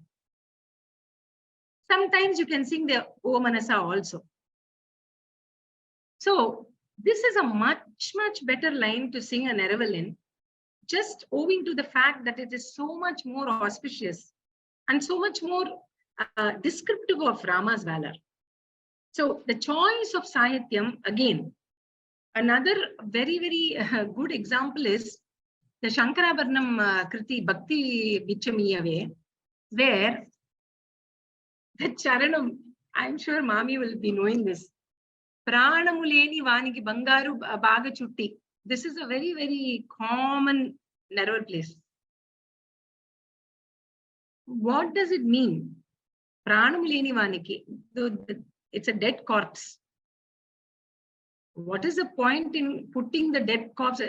Sometimes you can sing the O Manasa also. So this is a much, much better line to sing a Neraval in, just owing to the fact that it is so much more auspicious and so much more descriptive of Rama's valor. So the choice of Sahityam, again, another very, very good example is the Shankarabharanam Kriti Bhakti Vichamiyave, where the Charanam, I'm sure Mami will be knowing this. Pranamuleni Vaniki Bangaru Baga Chutti. This is a very, very common Neraval place. What does it mean? Pranamuleni Vaniki. It's a dead corpse. What is the point in putting the dead corpse,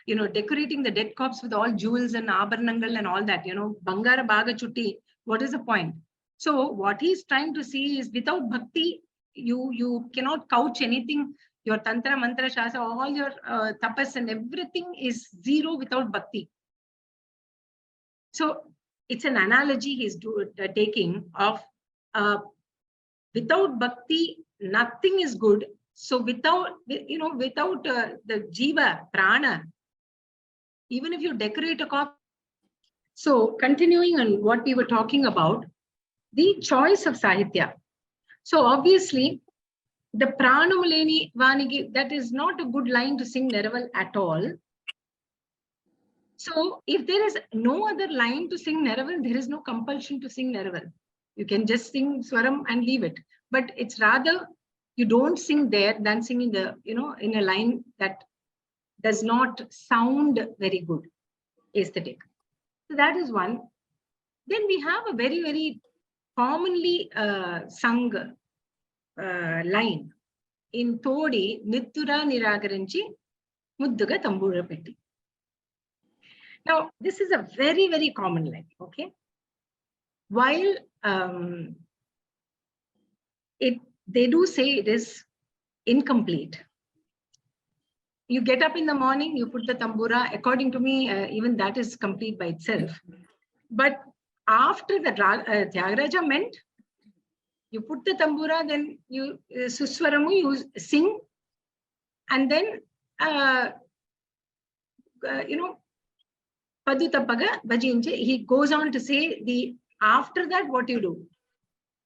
you know, decorating the dead corpse with all jewels and abharanangal and all that, you know, Bangara Baga Chutti? What is the point? So what he's trying to see is without bhakti, you cannot couch anything. Your tantra, mantra, shastra, all your tapas and everything is zero without bhakti. So it's an analogy he's taking of without bhakti, nothing is good. So without the jiva, prana, even if you decorate a coffee. So continuing on what we were talking about, the choice of Sahitya. So obviously, the Pranamuleni Vanigi, that is not a good line to sing Neraval at all. So if there is no other line to sing Neraval, there is no compulsion to sing Neraval. You can just sing Swaram and leave it. But it's rather you don't sing there than sing in the, in a line that does not sound very good, aesthetic. So that is one. Then we have a very, very commonly sung line in Todi, Nittura Niragarinchi, Mudduga Tambura Petti. Now, this is a very, very common line, okay? While they do say it is incomplete. You get up in the morning, you put the tambura. According to me, even that is complete by itself. But after the Tyagaraja meant, you put the tambura, then you suswaramu, you sing, and then Padutapaga Bajinche, he goes on to say after that what you do.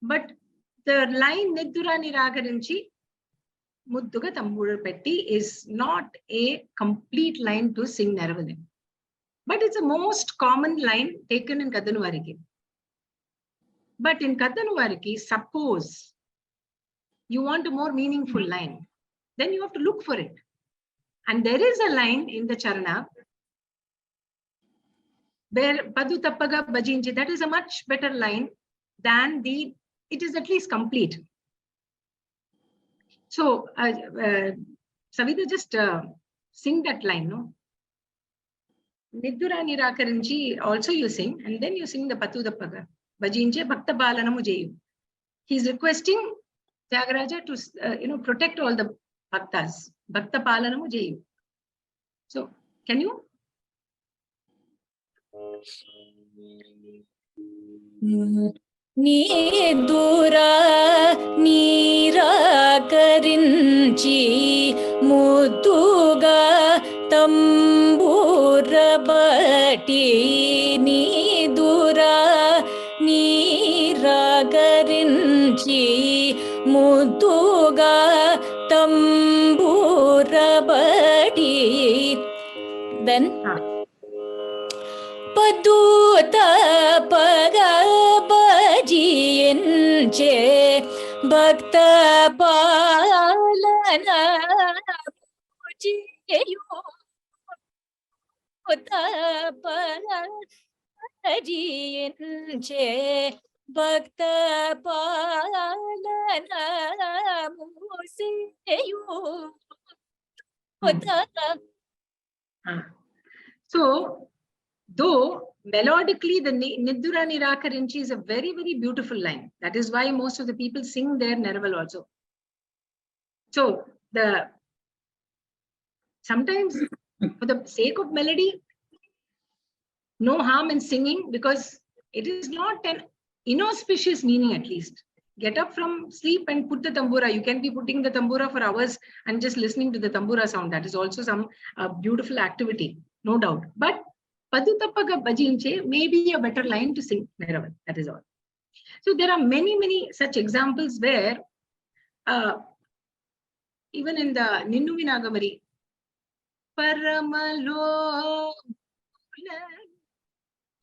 But the line Niddura Niragarinchi Mudduga Tambura Petti is not a complete line to sing Neraval. But it's the most common line taken in Kaddanuvariki. But in Kaddanuvariki, suppose you want a more meaningful line, then you have to look for it. And there is a line in the Charana where Padutappaga Bajinji, that is a much better line than it is at least complete. So, Savita, just sing that line, no? Niddura Nirakarinchi also you sing, and then you sing the Padutappaga Bajinje Bhakta Palanamu Jayu. He's requesting Tyagaraja to, protect all the Bhaktas. Bhakta Palanamu Jayu. So, can you? Nidura Nirakarinchi Mudduga Tambura Batti Nidura Nirakarinchi Mudduga Tambura Batti. Then Padutapaga Bajinche Bhakta Palana Mujayu Padutapaga Bajinche Bhakta Palana Mujayu. So, though melodically the Niddura Nirakarinchi is a very, very beautiful line. That is why most of the people sing their Neraval also. So sometimes for the sake of melody, no harm in singing, because it is not an inauspicious meaning at least. Get up from sleep and put the tambura. You can be putting the tambura for hours and just listening to the tambura sound. That is also some beautiful activity, no doubt. But Padutappaga Bajinche may be a better line to sing Neraval. That is all. So there are many, many such examples where even in the Ninnu Vinagamari, Paramalo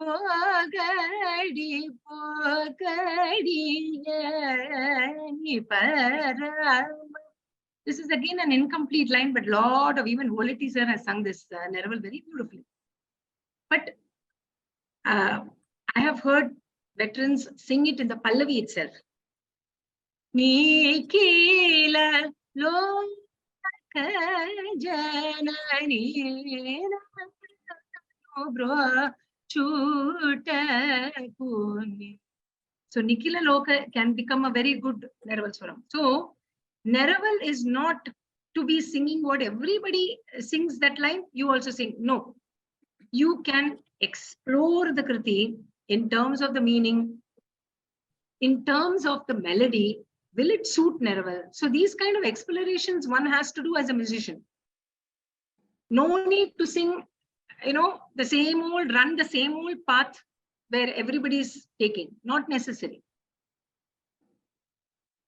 Pogadi Pogadi Param. This is again an incomplete line, but lot of even Volati sir has sung this Neraval very beautifully. But I have heard veterans sing it in the Pallavi itself. Nikila Loka Janani Bro Chuta Kuni. So Nikila Loka can become a very good Neraval Swaram. So Neraval is not to be singing what everybody sings that line, you also sing. No. You can explore the Kriti in terms of the meaning, in terms of the melody. Will it suit Neraval? So these kind of explorations one has to do as a musician. No need to sing, the same old, run the same old path where everybody's taking. Not necessary.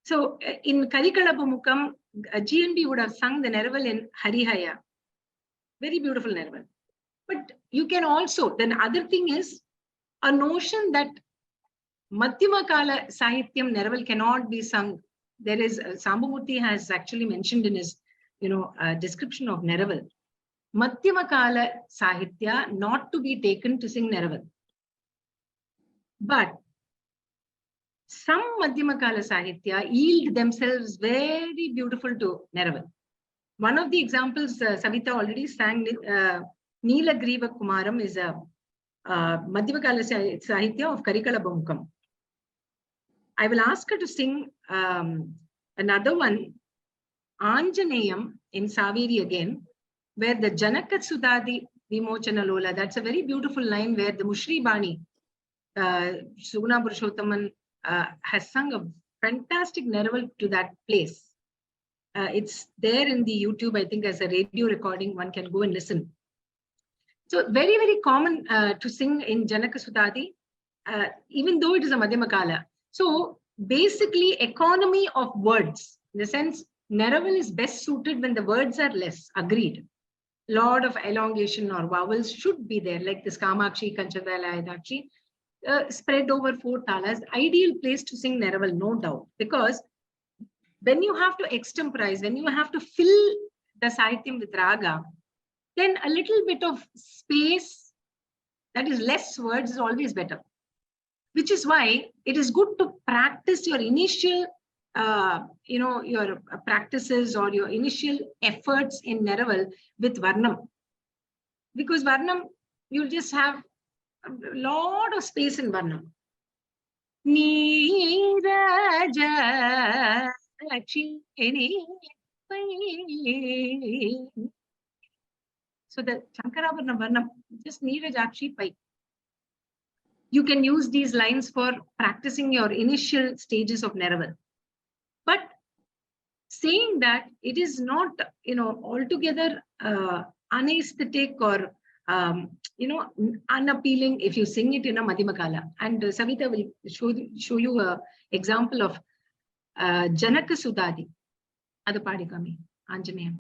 So in Karikalabamukam, GNB would have sung the Neraval in Harihaya. Very beautiful Neraval. But you can also, then other thing is a notion that Madhyama Kala Sahityam Neraval cannot be sung. There is, Sambamurthy has actually mentioned in his, description of Neraval. Madhyama Kala Sahitya not to be taken to sing Neraval. But some Madhyama Kala Sahitya yield themselves very beautiful to Neraval. One of the examples, Savita already sang, Neelagriva Kumaram is a Madhyama Kala Sahitya of Karikalabamukam. I will ask her to sing another one, Anjaneyam in Saviri again, where the Janaka Sudadi Vimochana Lola, that's a very beautiful line where the Mushri Bani, Suguna Purushothaman, has sung a fantastic Neraval to that place. It's there in the YouTube, I think, as a radio recording. One can go and listen. So very, very common to sing in Janaka Sudadi, even though it is a Madhyama Kala. So basically, economy of words, in the sense, Neraval is best suited when the words are less. Agreed. Lot of elongation or vowels should be there, like this Kamakshi, Kanchavala, Ayadakshi, spread over 4 talas. Ideal place to sing Neraval, no doubt, because when you have to extemporize, when you have to fill the Sahityam with Raga, then a little bit of space, that is less words, is always better. Which is why it is good to practice your initial, your practices or your initial efforts in Neraval with Varnam. Because Varnam, you'll just have a lot of space in Varnam. Neeraja so the Shankaravarna Varnam, just Neerajakshi Pai. You can use these lines for practicing your initial stages of Neraval. But saying that, it is not, altogether unaesthetic or, unappealing if you sing it in a Madhyama Kala. And Savita will show you an example of Janaka Sudadi. Adu Padikami, Anjaneyam.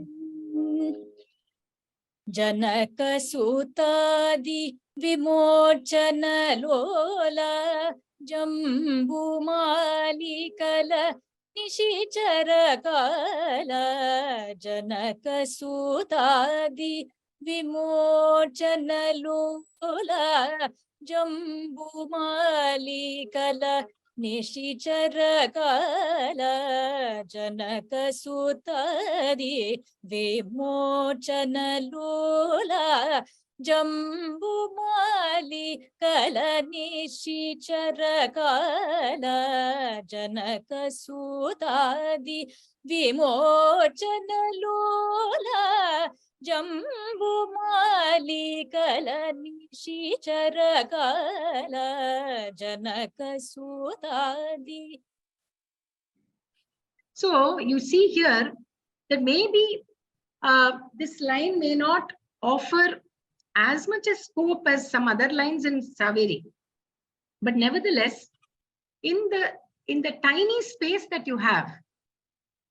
Janaka Sutadi Vimochana Lola Jambu Malikala Nishichara Kala Janaka Sutadi Vimochana Lola Jambu Malikala Nishichara Kala Janaka Sutadi Vimochana Lola Jambu Malikala Nishichara Kala Janaka Sutadi Vimochana Lola Jambu Malikala Nishichara Kala Janaka Sutadi. So you see here that maybe this line may not offer as much a scope as some other lines in Saveri, but nevertheless, in the tiny space that you have,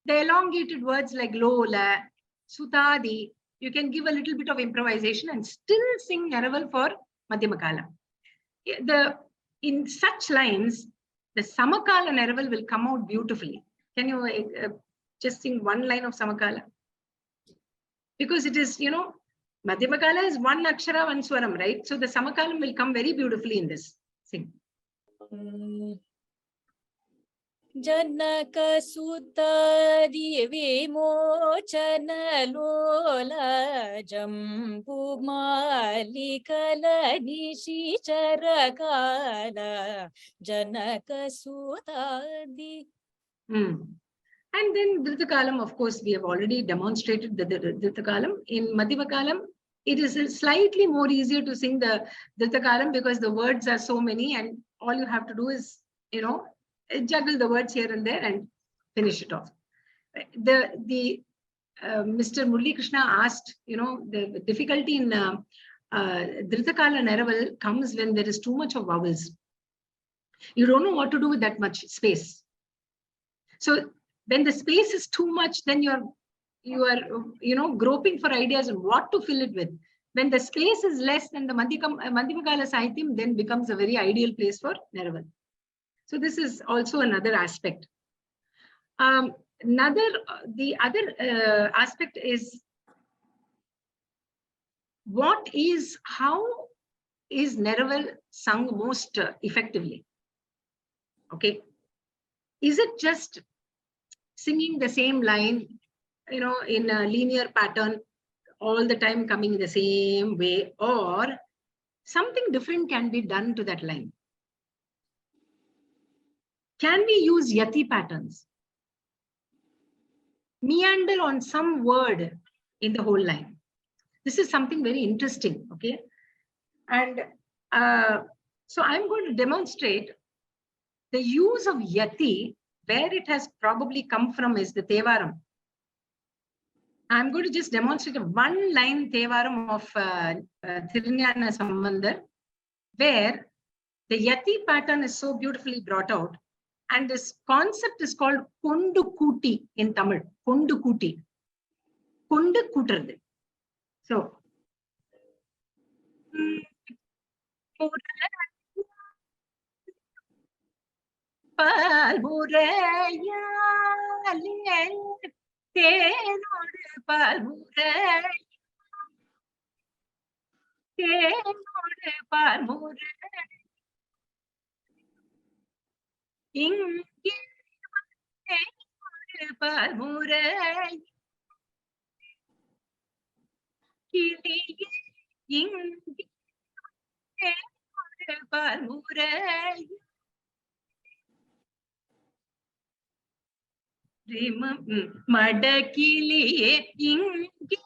the elongated words like Lola, Sutadi, you can give a little bit of improvisation and still sing Neraval for Madhyama Kala. In such lines, the Samakala Neraval will come out beautifully. Can you just sing one line of Samakala? Because it is, Madhyama Kala is one akshara, one swaram, right? So the Samakalam will come very beautifully in this. Sing. Janaka Sutadi Vimochana Lola Jambu Malikala Nishichara Kala Janaka Sutadi. And then Dritakalam, of course, we have already demonstrated the Dritakalam. In Madhyamakalam, it is slightly more easier to sing the Dritakalam because the words are so many and all you have to do is, juggle the words here and there and finish it off. Mr. Murali Krishna asked, the difficulty in Dhritakala Neraval comes when there is too much of vowels. You don't know what to do with that much space. So when the space is too much, then you are groping for ideas and what to fill it with. When the space is less, then the Madhyamakala Sahityam then becomes a very ideal place for Neraval. So this is also another aspect. The other aspect is how is Neraval sung most effectively? Okay. Is it just singing the same line, in a linear pattern all the time coming the same way, or something different can be done to that line? Can we use yati patterns? Meander on some word in the whole line. This is something very interesting, okay? And so I'm going to demonstrate the use of yati. Where it has probably come from is the Tevaram. I'm going to just demonstrate a one-line Tevaram of Thirunjana Sambandar, where the yati pattern is so beautifully brought out. And this concept is called Kondu Kuti in Tamil. Kondu Kuti. Kondu Kutradu. So, மடக்கிளியே இங்கே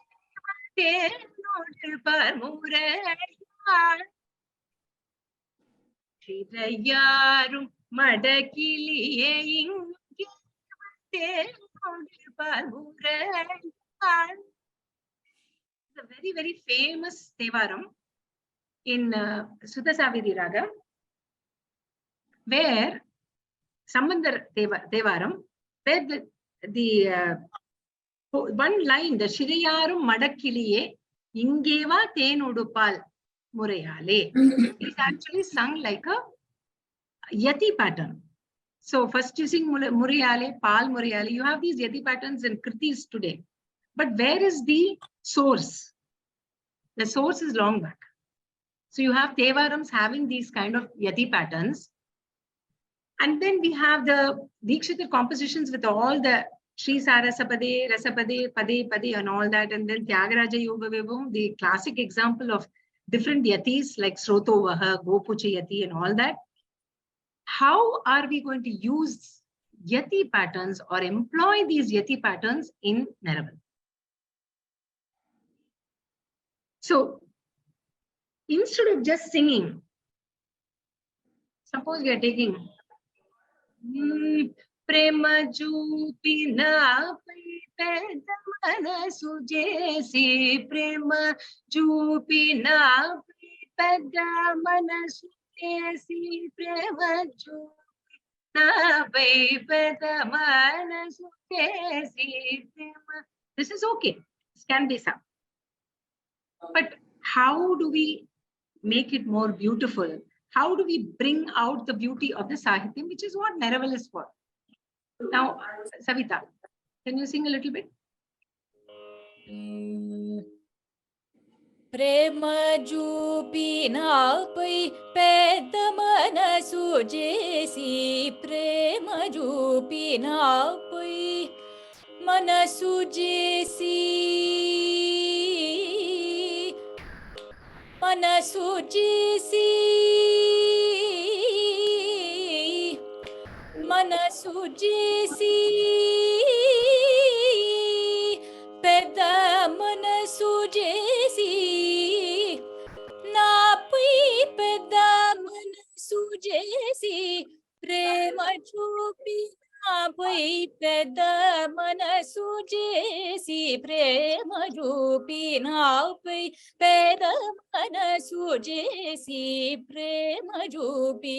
தேனோடு பர்முரையாள் சிறையாரும் மடக்கிளியே இங்கே தேனோடு பர்முரையாள். It's a very, very famous Tevaram in Sudha Saviri Raga, where Sambandar Tevaram, where the one line, the Shiriyarum Madakkiliye Ingeva Tenudupal Murayale, is actually sung like a yati pattern. So first you sing Murayale, Pal Murayale. You have these yati patterns in Kritis today. But where is the source? The source is long back. So you have Tevarams having these kind of yati patterns. And then we have the Dikshitar compositions with all the Sri Sarasapade, Rasapade, Pade, Pade and all that. And then Tyagaraja Yoga Vaibhavam, the classic example of different yatis like Sroto Vaha, Gopucha Yati and all that. How are we going to use yati patterns or employ these yati patterns in Neraval? So instead of just singing, suppose we are taking Prema Jupina Pedamana Sujesi, Prema Jupina Pedamana Sujesi, Prema Jupina Pedamana Sujesi. This is okay. This can be sung. But how do we make it more beautiful? How do we bring out the beauty of the Sahityam, which is what Neraval is for? Now, Savita, can you sing a little bit? Prema Jupinapai Pedamana Sujesi, Prema Jupinapai Manasujesi, Manasujesi, Manasujesi, నాపై పెద్ద మనసు చేసి ప్రేమ చూపి నాపై పెద్ద మనసు చేసి ప్రేమ చూపి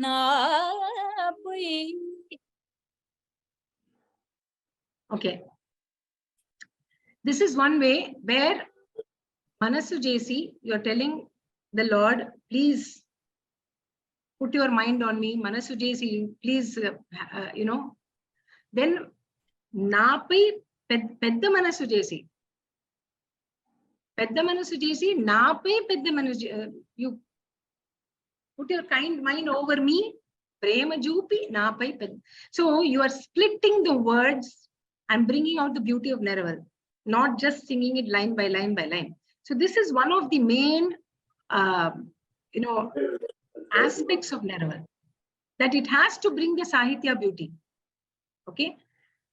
నాపై. Okay. This is one way where Manasu Jesi, you're telling the Lord, please put your mind on me. Manasu Jesi, please, Then Napai Pedda Manasu Jesi. Pedda Manasu Jesi, Napai Pedda Manasu. You put your kind mind over me. Prema Jupi, Napai Pedda. So you are splitting the words and bringing out the beauty of Neraval, not just singing it line by line by line. So this is one of the main, aspects of Neraval, that it has to bring the Sahitya beauty. Okay.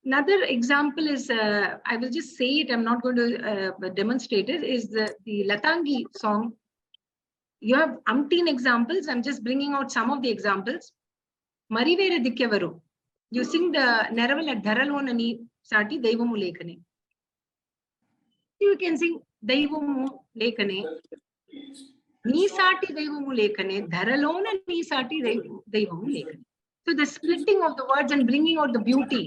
Another example is, I will just say it, I'm not going to demonstrate it, is the Latangi song. You have umpteen examples. I'm just bringing out some of the examples. Marivere Dikkevaru. You sing the Neraval at Dharalonani Sati Daivamu Lekane. You can sing Daivamu Lekane. Nee Sati Daivamu Lekane. Dharalona Nee Sati Daivamu Lekane. So the splitting of the words and bringing out the beauty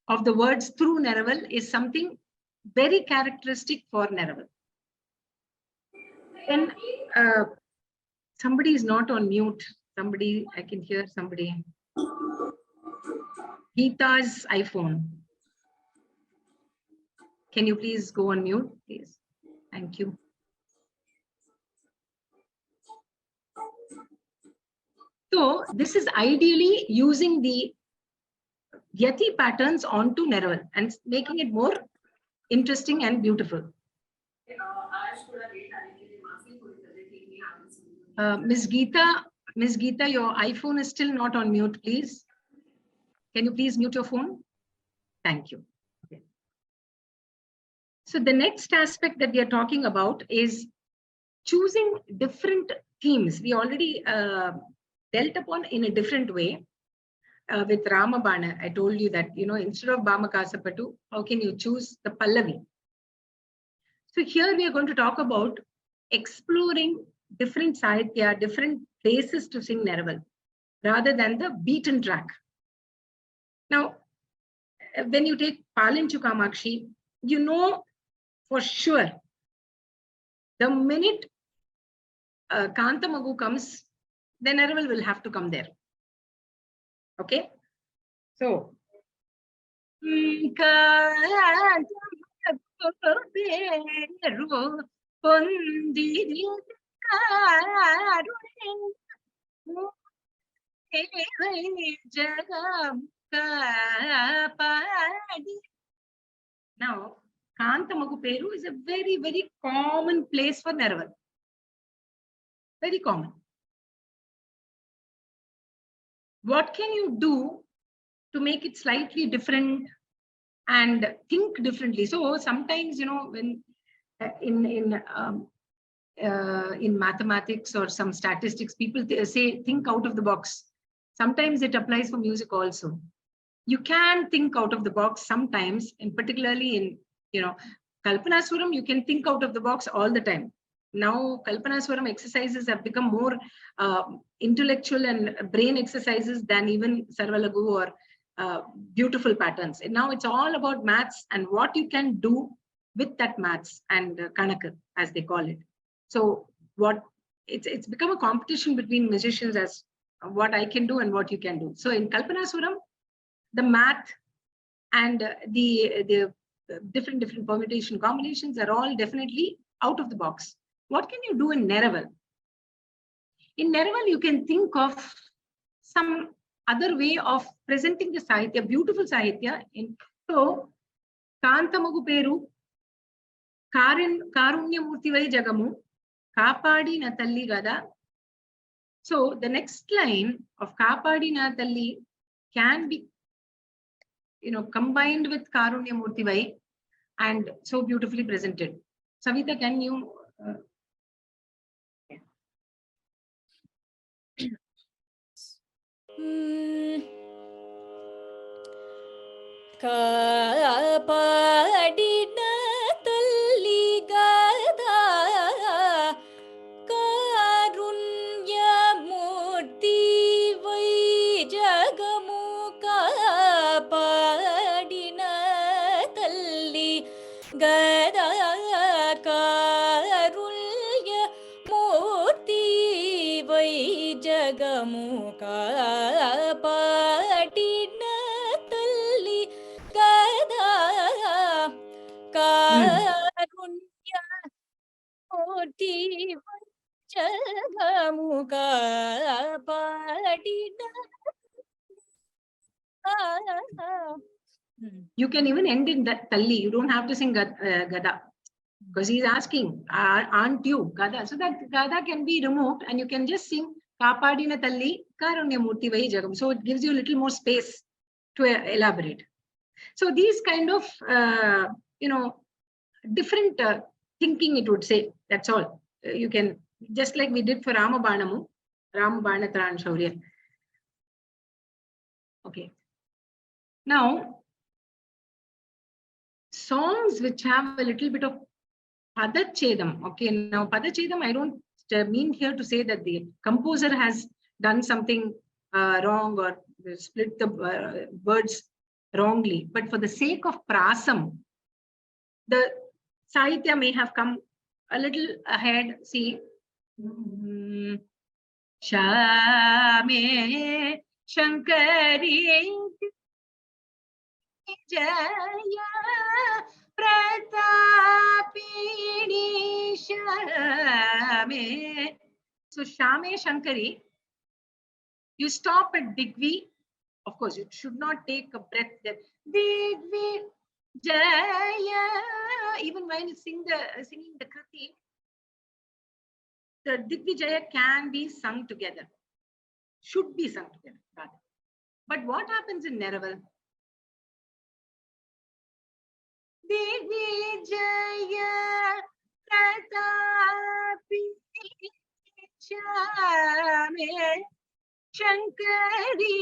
of the words through Neraval is something very characteristic for Neraval. Then somebody is not on mute. Somebody, I can hear somebody. Geeta's iPhone. Can you please go on mute, please? Thank you. So this is ideally using the Yati patterns onto Neraval and making it more interesting and beautiful. Ms. Geeta, your iPhone is still not on mute, please. Can you please mute your phone? Thank you. Okay. So the next aspect that we are talking about is choosing different themes. We already dealt upon in a different way with Ramabana. I told you that, instead of Bhamakasapatu, how can you choose the Pallavi? So here we are going to talk about exploring different Sahitya, different places to sing Neraval, rather than the beaten track. Now, when you take Palinchu Kamakshi, you know for sure, the minute Kantamagu comes, then Neraval will have to come there. Okay? So, now, Kantamagu Peru is a very, very common place for Neraval. Very common. What can you do to make it slightly different and think differently? So sometimes, when in mathematics or some statistics, people say think out of the box. Sometimes it applies for music also. You can think out of the box sometimes, and particularly in Kalpanaswaram, you can think out of the box all the time. Now Kalpanaswaram exercises have become more intellectual and brain exercises than even Sarvalagu or beautiful patterns. And now it's all about maths and what you can do with that maths and Kanaka, as they call it. So it's become a competition between musicians as what I can do and what you can do. So in Kalpanaswaram, the math and the different permutation combinations are all definitely out of the box. What can you do in Neraval? In Neraval, you can think of some other way of presenting the Sahitya, beautiful Sahitya. So, Kantamagu Peru, Karunyamurtivai Jagamu, Kapadi na Talli Gada. So the next line of Kapadi na Talli can be, combined with Karunyamurtivai and so beautifully presented. Savita, can you? ಕಾಪಾಡಿನ ತಲ್ಲಿ ಗದಾ ಕಾರುಣ್ಯ ಮೂರ್ತಿ ವೈ ಜಗಮು ಕಾಪಾಡಿನ ತಲ್ಲಿ ಗದಾ ಕಾರುಣ್ಯ ಮೂರ್ತಿ ವೈ ಜಗಮು ಕಾಪಾಡಿನ ತಲ್ಲಿ ಗದಾ ಕಾರುಣ್ಯ ಮೂರ್ತಿ ವೈ ಜಗಮು ಕಾಪಾಡಿನ. You can even end in that talli. You don't have to sing gada, because he's asking, aren't you gada? So that gada can be removed, and you can just sing kapadina talli karunya murti vai jagam. So it gives you a little more space to elaborate. So these kind of different thinking, it would say. That's all. You can, just like we did for Ramabanamu, Ramabanatran Shaurya. Okay. Now, songs which have a little bit of padachedam. Okay, now padachedam, I don't mean here to say that the composer has done something wrong or split the words wrongly, but for the sake of prasam, the sahitya may have come a little ahead. See, Swamy Shankari Jaya Pratapini Swamy. So Swamy Shankari, you stop at Digvi. Of course, you should not take a breath there. Digvi Jaya. Even when you singing the Kriti, the Digvi Jaya can be sung together. Should be sung together, rather. But what happens in Neraval? Digvijaya Pratapi Swamy Shankari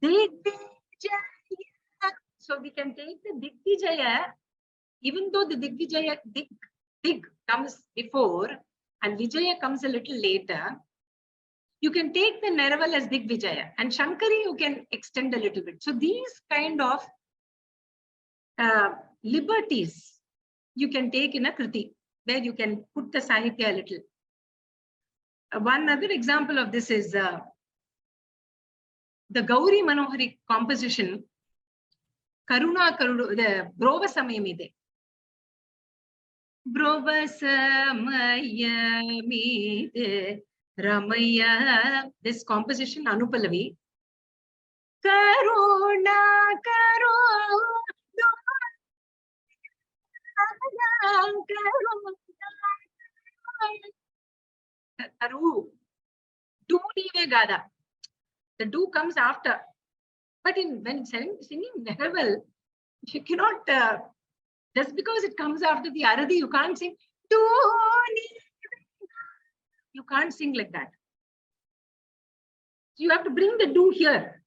Digvijaya. So we can take the Digvijaya, even though the Digvijaya Dig comes before and Vijaya comes a little later. You can take the Neraval as Digvijaya, and Shankari you can extend a little bit. So these kind of liberties you can take in a kriti, where you can put the sahitya a little. One other example of this is the Gauri Manohari composition, Karuna Karudu, the Brova Samayamide. Brova Samayamide Ramaya. This composition, Anupallavi. Karuna Karudu Karu. Do nive gada. The do comes after. But when singing Neraval, you cannot, just because it comes after the Aradi, you can't sing do nive. You can't sing like that. So you have to bring the do here.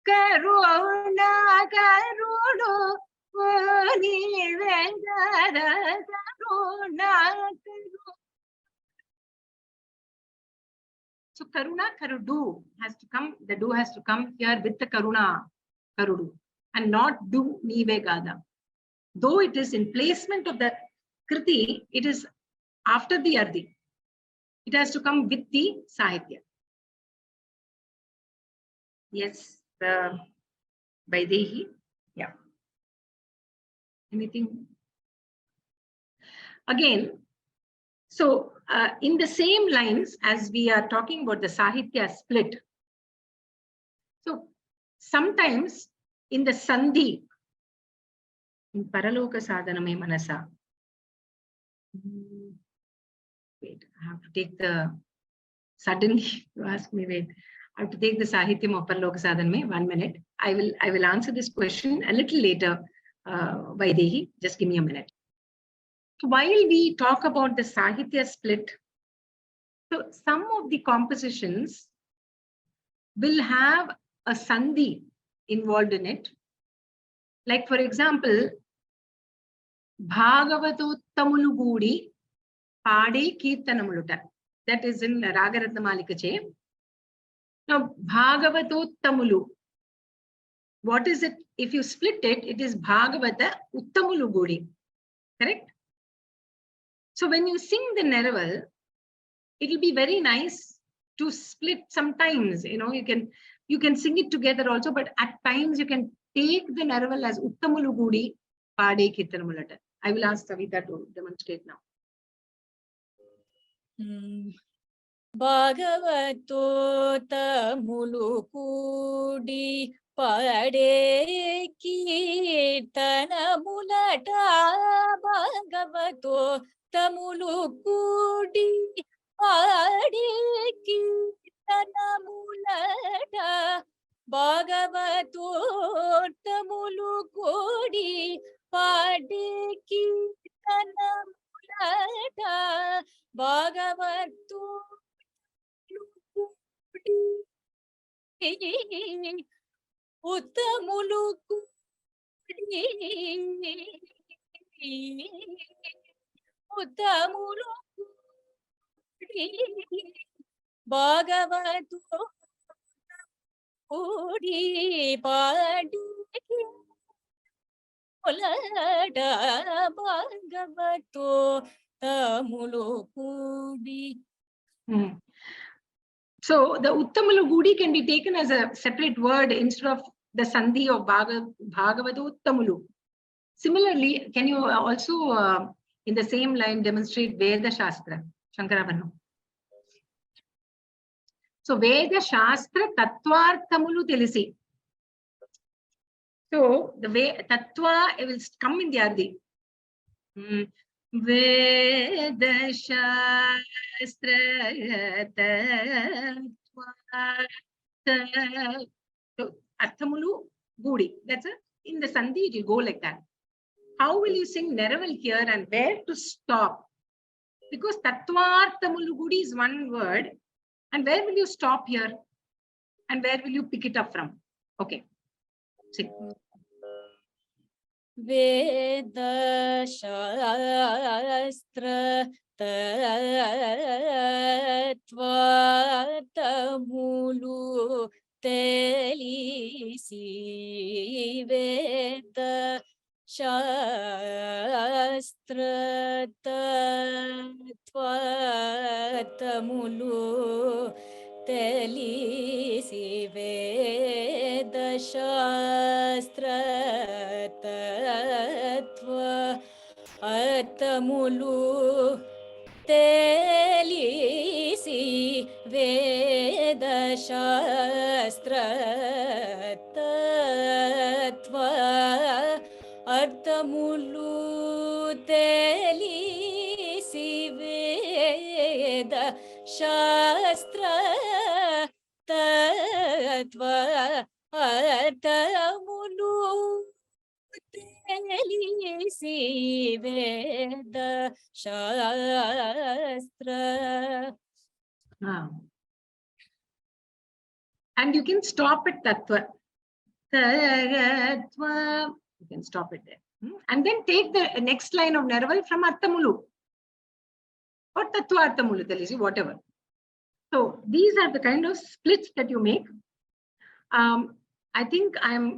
Karuna Karudu Nivengara Karuna Karudu. So Karuna Karudu has to come, the do has to come here with the Karuna Karudu and not do Nivegada. Though it is in placement of the Kriti, it is after the Ardi. It has to come with the Sahitya. Yes, Vaidehi. Yeah. Anything? Again, so in the same lines as we are talking about the Sahitya split. So sometimes in the Sandhi, in Paraloka Sadhaname Manasa. Wait, I have to take the, suddenly you ask me, wait. I have to take the Sahityam of Paraloka Sadhaname. 1 minute. I will answer this question a little later, Vaidehi. Just give me a minute. So while we talk about the Sahitya split, so some of the compositions will have a Sandhi involved in it. Like, for example, Bhagavatottamuలు gudi paade kirtanamuluta. That is in Ragaratna Malikache. Now, Bhagavatottamuలు. What is it? If you split it, it is Bhagavata Uttamulu gudi. Correct? So when you sing the Neraval, it will be very nice to split sometimes. You know, you can sing it together also, but at times you can take the Neraval as Uttamulu gudi paade kirtanamulata. I will ask Savita to demonstrate now. Bhagavato Tamulu Kudi Pade Kirtanamulata. Bhagavato Tamulu Kudi Pade Kirtanamulata. Bhagavato Tamulu Kudi Pade Kirtanamulata. Bhagavato Uttamulu Kudi Uttamulu Kudi Bhagavato Kudi Padi Olada Bhagavato Tamulu Kudi. So the Uttamulu gudi can be taken as a separate word instead of the Sandhi of Bhagavata Uttamulu. Similarly, can you also in the same line demonstrate Veda Shastra? Shankaravannu. So Veda Shastra Tattvarthamulu Telisi. So the way Tattva will come in the Ardi. Veda Shastra Tattva. So Arthamulu Gudi. That's it. In the Sandhi, it will go like that. How will you sing Neraval here and where to stop? Because Tattvarthamulu Gudi is one word. And where will you stop here? And where will you pick it up from? Okay. Sing. Veda Shastra Tattva Tamulu Telisi. Veda Shastra Tattva Tamulu Telisi. Veda Shastra Tattva Tamulu Telisi. Veda Shastra Tattva Tamulu Telisi. Veda Shastra Tattva Tamulu Telisi. Veda Shastra. And you can stop at Tattva. Tattva. You can stop it there. And then take the next line of Neraval from Arthamulu. Or Tattva Arthamulu Telisi, whatever. So these are the kind of splits that you make. I think I'm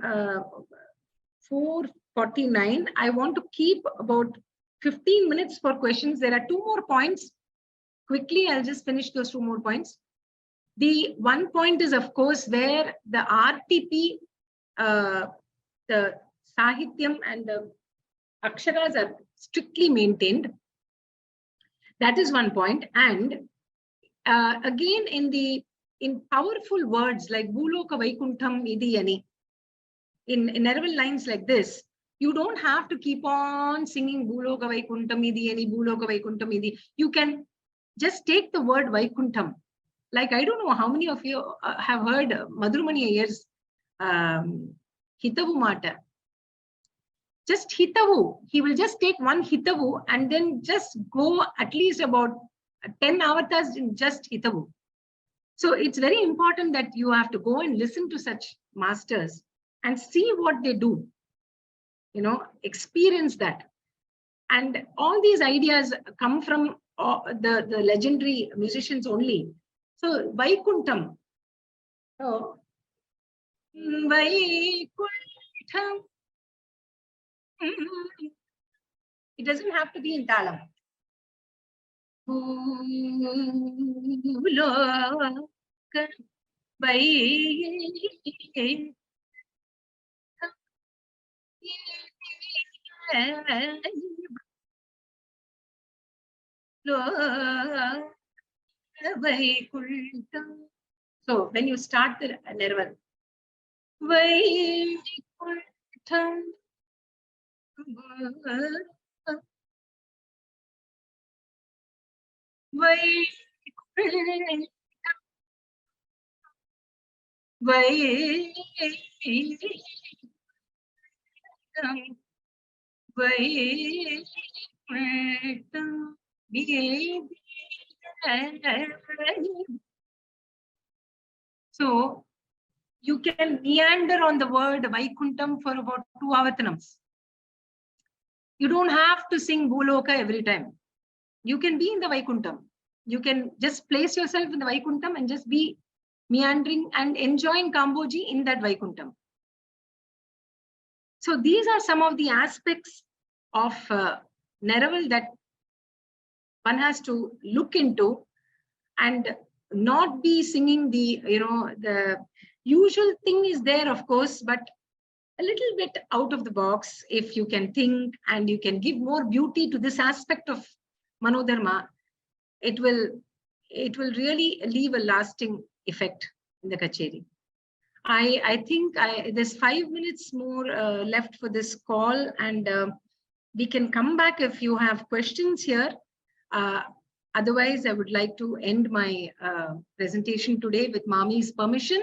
4:49. I want to keep about 15 minutes for questions. There are 2 more points. Quickly, I'll just finish those 2 more points. The one point is, of course, where the RTP, the Sahityam and the Aksharas are strictly maintained. That is one point. And again, in powerful words like Bhuloka Vaikuntham Idiyani, in Neraval lines like this, you don't have to keep on singing Bhuloka Vaikuntham Idiyani, Bhuloka Vaikuntham Idi. You can just take the word Vaikuntham. Like, I don't know how many of you have heard Madhurmani Ayer's Hitavu Mata. just hitavu. He will just take one hitavu and then just go at least about 10 avatars in just hitavu. So it's very important that you have to go and listen to such masters and see what they do, experience that. And all these ideas come from the legendary musicians only. So Vaikuntham. So Vaikuntham. It doesn't have to be in Talam. So when you start the Neraval, Vaikuntham, So you can meander on the word Vaikuntham for about 2 avatanams. You don't have to sing Bhuloka every time. You can be in the Vaikuntham. You can just place yourself in the Vaikuntham and just be meandering and enjoying Kamboji in that Vaikuntham. So these are some of the aspects of Neraval that one has to look into, and not be singing the usual thing is there, of course, but a little bit out of the box. If you can think and you can give more beauty to this aspect of Manodharma, it will really leave a lasting effect in the Kacheri. I think there's 5 minutes more left for this call, and we can come back if you have questions here. Otherwise, I would like to end my presentation today with Mami's permission.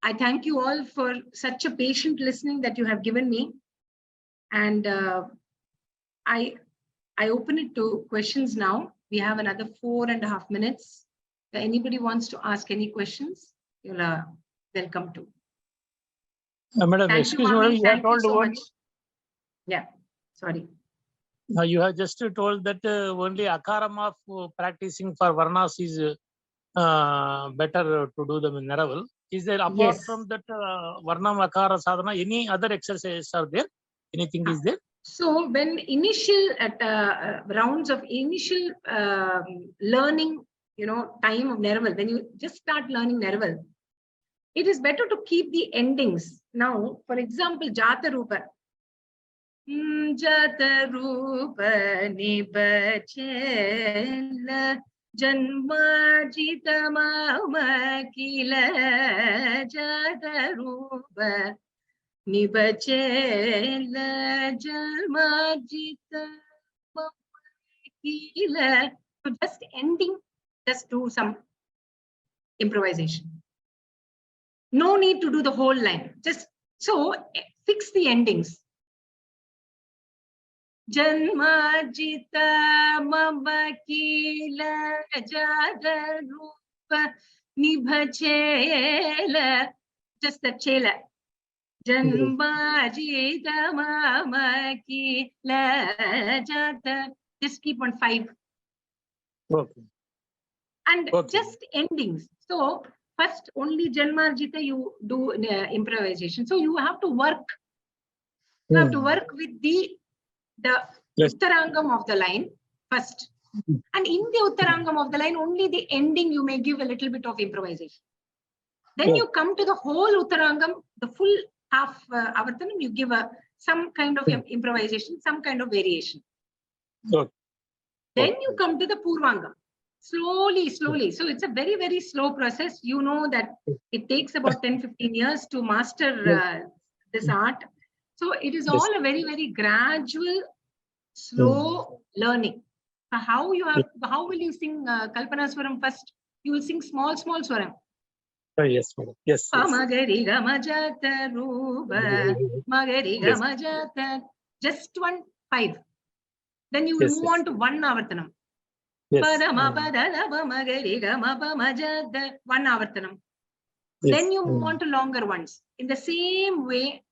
I thank you all for such a patient listening that you have given me. And I open it to questions now. We have another 4.5 minutes. If anybody wants to ask any questions, you're welcome to. Madam, Thank excuse you, me, Mami. you have Thank you told so one. much. Yeah, sorry. You have just told that only akaram of practicing for varnas is better to do them in Neraval. Is there, apart Yes. from that varnam akara sadhana, any other exercises are there? Anything is there? So when initial rounds of initial learning, time of Neraval, when you just start learning Neraval, it is better to keep the endings. Now, for example, Jata Rupa. Jata Rupa Nibachela Janmajita Mama Kila Jata Rupa Nibachela Janmajita Mama Kila. So just ending, just do some improvisation. No need to do the whole line. Just so fix the endings. Janmajita mama kila jada rupa nibhachela. Just the chela. Janmajita mama kila jada. Just keep on 5. Okay. And Okay. just endings. So first only Janmarjita you do improvisation. So you have to work. You have to work with the Yes. Uttarangam of the line first. And in the Uttarangam of the line, only the ending you may give a little bit of improvisation. Then you come to the whole Uttarangam, the full half avartanam, you give some kind of improvisation, some kind of variation. Okay. Then you come to the Purvangam. Slowly. So it's a very, very slow process. You know that it takes about 10-15 years to master this art. So it is all a very, very gradual, slow learning. So how will you sing Kalpana Swaram first? You will sing small swaram. Oh, yes, madam. Yes. yes. Magari gamajata ruba, magari Yes. gamajata. Just 5. Then you will Yes, move yes. on to 1 avartanam. Yes. Padama padalaba magari gamapa majata 1 avartanam. Yes. Then you move on to longer ones. In the same way,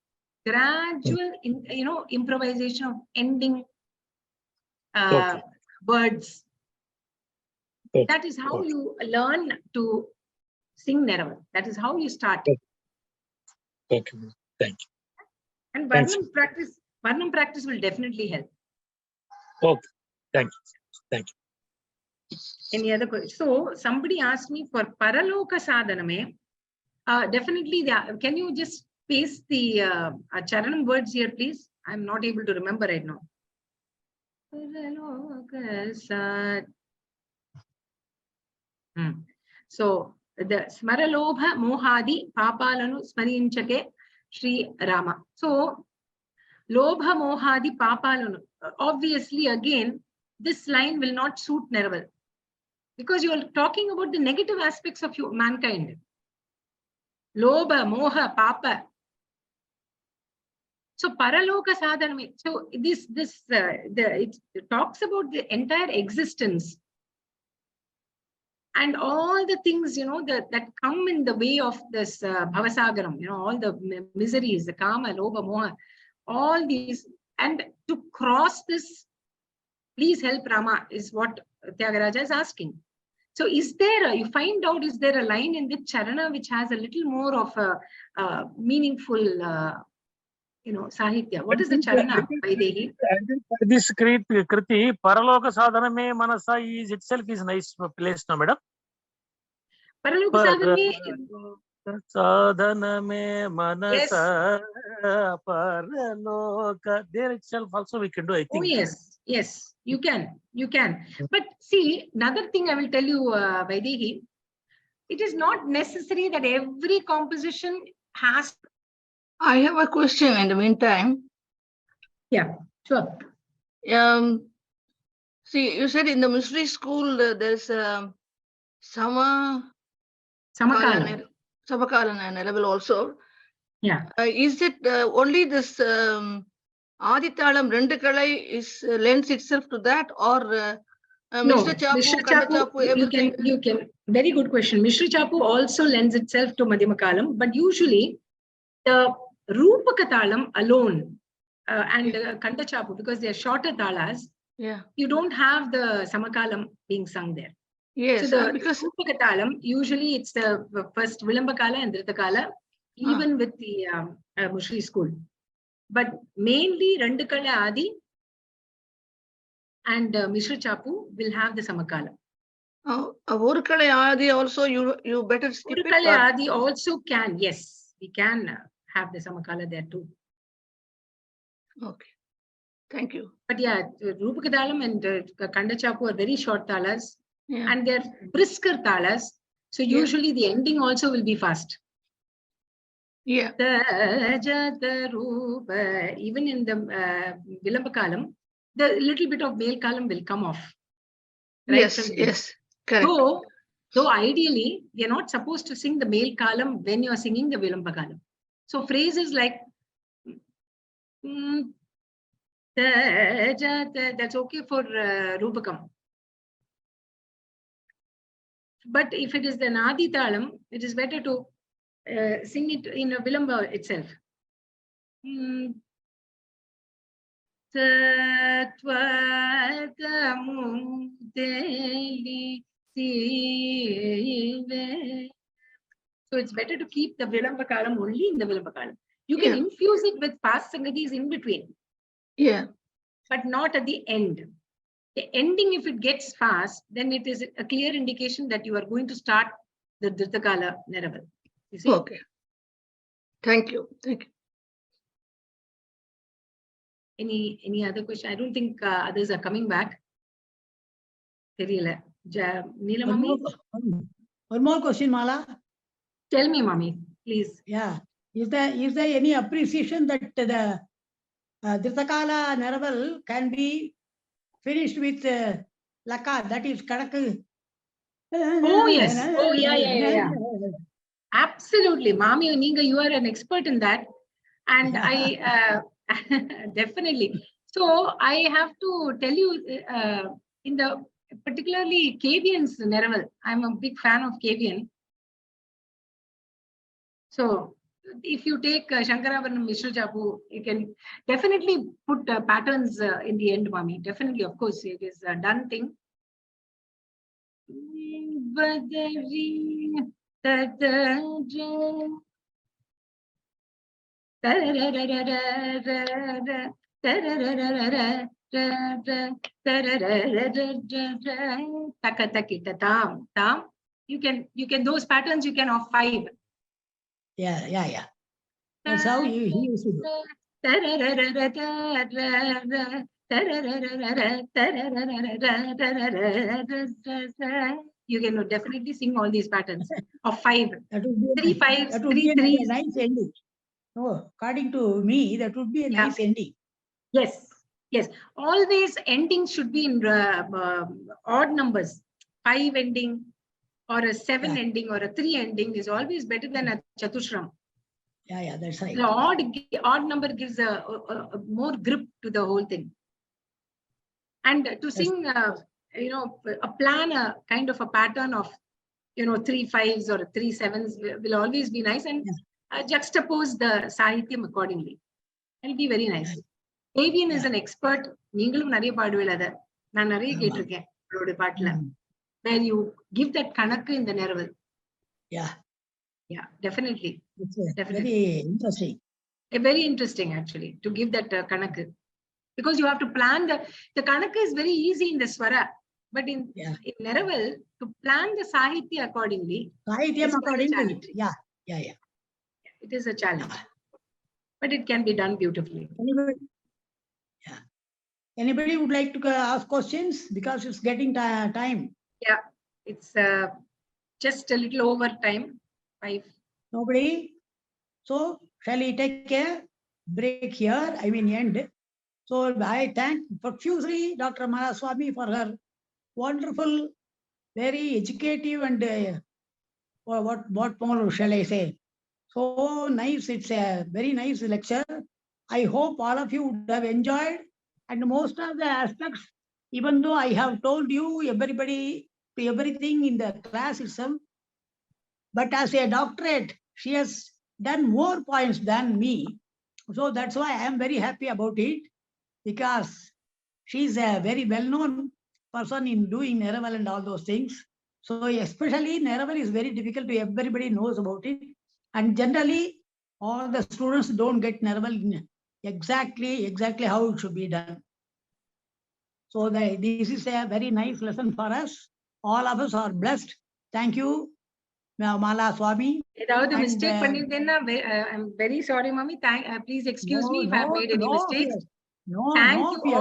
gradual, improvisation of ending Okay. words. Okay. That is how Okay. you learn to sing Neraval. That is how you start. Okay. Thank you. And Thanks. Varnam practice will definitely help. Okay. Thank you. Thank you. Any other questions? So somebody asked me for Paraloka Sadhaname. Definitely, can you just paste the Charanam words here, please? I'm not able to remember right now. So the Smaralobha Mohadi Papalanu Smarinchake Sri Rama. So Lobha Mohadi Papalanu. Obviously, again, this line will not suit Neraval because you are talking about the negative aspects of mankind. Lobha, Moha, Papa. So Paraloka Sadhaname. So it talks about the entire existence and all the things, that come in the way of this Bhavasagaram, all the miseries, the Kama, Lobha, Moha, all these. And to cross this, please help Rama, is what Tyagaraja is asking. So is there, you find out, is there a line in the Charana which has a little more of a meaningful, Sahitya? What is the Charana, Vaidehi? This Kriti, Paraloka Sadhaname Manasa is itself is nice place, no, madam? Paraloka Sadhaname Manasa Paraloka. There itself also we can do, I think. Oh, yes, you can. But see, another thing I will tell you, Vaidehi, it is not necessary that every composition has. I have a question in the meantime. Yeah, sure. See, you said in the mystery school there's Samakala and Neraval also. Yeah. Is it only this Aditalam Rendukalai is lends itself to that, or No, Mr. Chapu, Mishra Kanda Chapu, Chapu, everything? you can. Very good question. Mishra Chapu also lends itself to Madhyamakalam, but usually the Rupakatalam alone and Kanda Chapu, because they are shorter talas, you don't have the Samakalam being sung there. Yes, so the because Rupakatalam, usually it's the first Vilambakala and Dhritakala, even with the Mushri school. But mainly Rendukala Adi and Mishra Chapu will have the Samakala. Urukale Adi also, you better skip it. Urukale Adi also can, yes, we can have the Samakala there too. Okay, thank you. But yeah, Rupakadalam and Kanda Chapu are very short talas, and they're brisker talas. So usually the ending also will be fast. Yeah. Even in the Vilambakalam, the little bit of male kalam will come off. Right? Yes, correct. Though ideally, we are not supposed to sing the male kalam when you are singing the Vilambakalam. So phrases like that's okay for Rupakam. But if it is the Nadi Talam, it is better to sing it in a Vilamba itself. So it's better to keep the Vilambakalam only in the Vilambakalam. You can infuse it with fast sangadis in between. Yeah. But not at the end. The ending, if it gets fast, then it is a clear indication that you are going to start the Dhritakala Neraval. You see? Okay. Thank you. Any other question? I don't think others are coming back. Neelamami? One more question, Mala. Tell me, Mami, please. Yeah. Is there any appreciation that the Dhritakala Neraval can be finished with Laka, that is Kadak? Oh, yes. Oh, yeah. Absolutely. Mami, you are an expert in that. And I definitely. So I have to tell you, in the particularly Kavian's Neraval, I'm a big fan of Kavian. So if you take Shankarabaranam Mishra Jabu, you can definitely put patterns in the end, Mami. Definitely, of course, it is a done thing. You can those patterns you can of 5. Yeah. That's how he used to do. You can definitely sing all these patterns of 5. That would be 3 5s, that would 3 be 3s. a nice ending. No, according to me, that would be a nice ending. Yes. Always endings should be in odd numbers. 5 ending or a 7 ending or a 3 ending is always better than a chatushram. Yeah, that's right. The odd number gives a more grip to the whole thing. And to sing, a plan, a kind of a pattern of, 3 5s or 3 7s will always be nice, and juxtapose the sahityam accordingly. It'll be very nice. Kavian is an expert. நீங்களும் நிறைய பாடுவீங்க. நான் நிறைய கேட்டிருக்கேன் அவரோட பாட்டுல. Where you give that கணக்கு in the Neraval. Yeah, definitely. It's very interesting. Very interesting, actually, to give that kanakku. Because you have to plan the kanakku is very easy in the swara. But in Neraval, to plan the sahitya accordingly. Sahityam accordingly. Yeah. It is a challenge. But it can be done beautifully. Anybody would like to ask questions? Because it's getting time. Yeah, it's just a little over time. 5. Nobody? So, shall we take a break here? I mean, end. So, I thank profusely Dr. Swamy for her wonderful, very educative and what more shall I say? So nice. It's a very nice lecture. I hope all of you would have enjoyed. And most of the aspects, even though I have told you everything in the class itself, but as a doctorate, she has done more points than me. So that's why I am very happy about it, because she is a very well-known person in doing Neraval and all those things. So especially Neraval is very difficult to everybody knows about it. And generally, all the students don't get Neraval exactly how it should be done. So this is a very nice lesson for us. All of us are blessed. Thank you, Mala Swamy. ஏதாவது mistake பண்ணிருந்தேன்னா I'm very sorry, Mami. Please excuse me if I've made any mistakes. Thank you.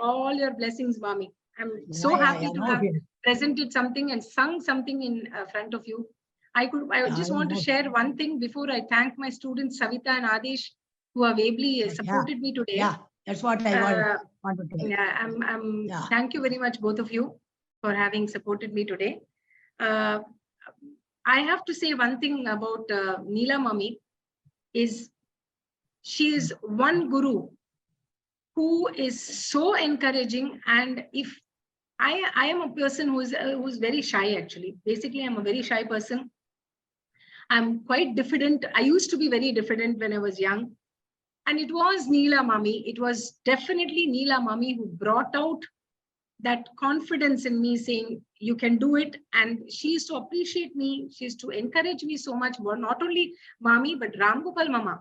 All your blessings, Mami. I'm so happy to have presented something and sung something in front of you. I just want to share one thing before I thank my students, Savita and Adesh, who have ably supported me today. Yeah, that's what I want to tell. Yeah, thank you very much, both of you, for having supported me today. I have to say one thing about Neela Mami is she is one guru who is so encouraging. And if I am a person who's very shy, actually. Basically, I'm a very shy person. I'm quite diffident. I used to be very diffident when I was young. And it was Neela Mami. It was definitely Neela Mami who brought out that confidence in me, saying, you can do it. And she used to appreciate me. She used to encourage me so much more. Not only Mami, but Ram Gopal Mama.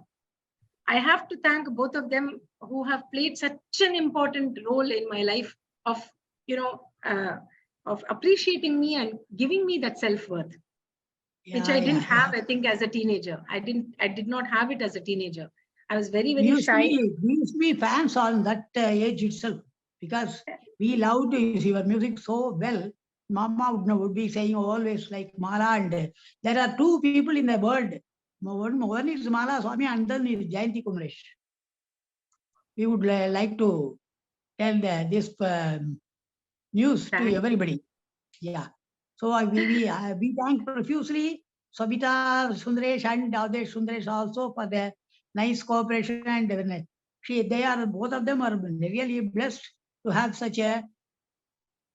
I have to thank both of them who have played such an important role in my life of, of appreciating me and giving me that self-worth, which I didn't have, I think, as a teenager. I did not have it as a teenager. I was very, very shy. We used to be fans on that age itself, because we loved your music so well. Mama would be saying always like Mala, and there are 2 people in the world. One is Mala Swamy and then is Jayanti Kumresh. We would like to tell this news to everybody. Yeah. So we thank profusely Sabita Sundaresh and Avdesh Sundaresh also for their nice cooperation and they are, both of them are really blessed to have such a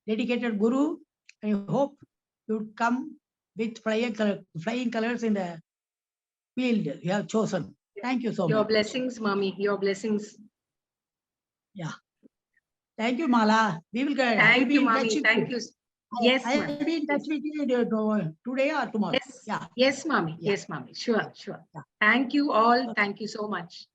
dedicated guru. I hope you come with flying colors in the field you have chosen. Thank you so Your much. blessings, Mommy. Your blessings. Yeah. Thank you, Mala. We will get. Thank you, Mommy. Thank you. Yes, I ma'am. will be in touch with you today or tomorrow. Yes. Yeah. Yes, Mommy. Yeah. Yes, Mommy. Sure, Yeah. sure. Yeah. Thank you all. Thank you so much.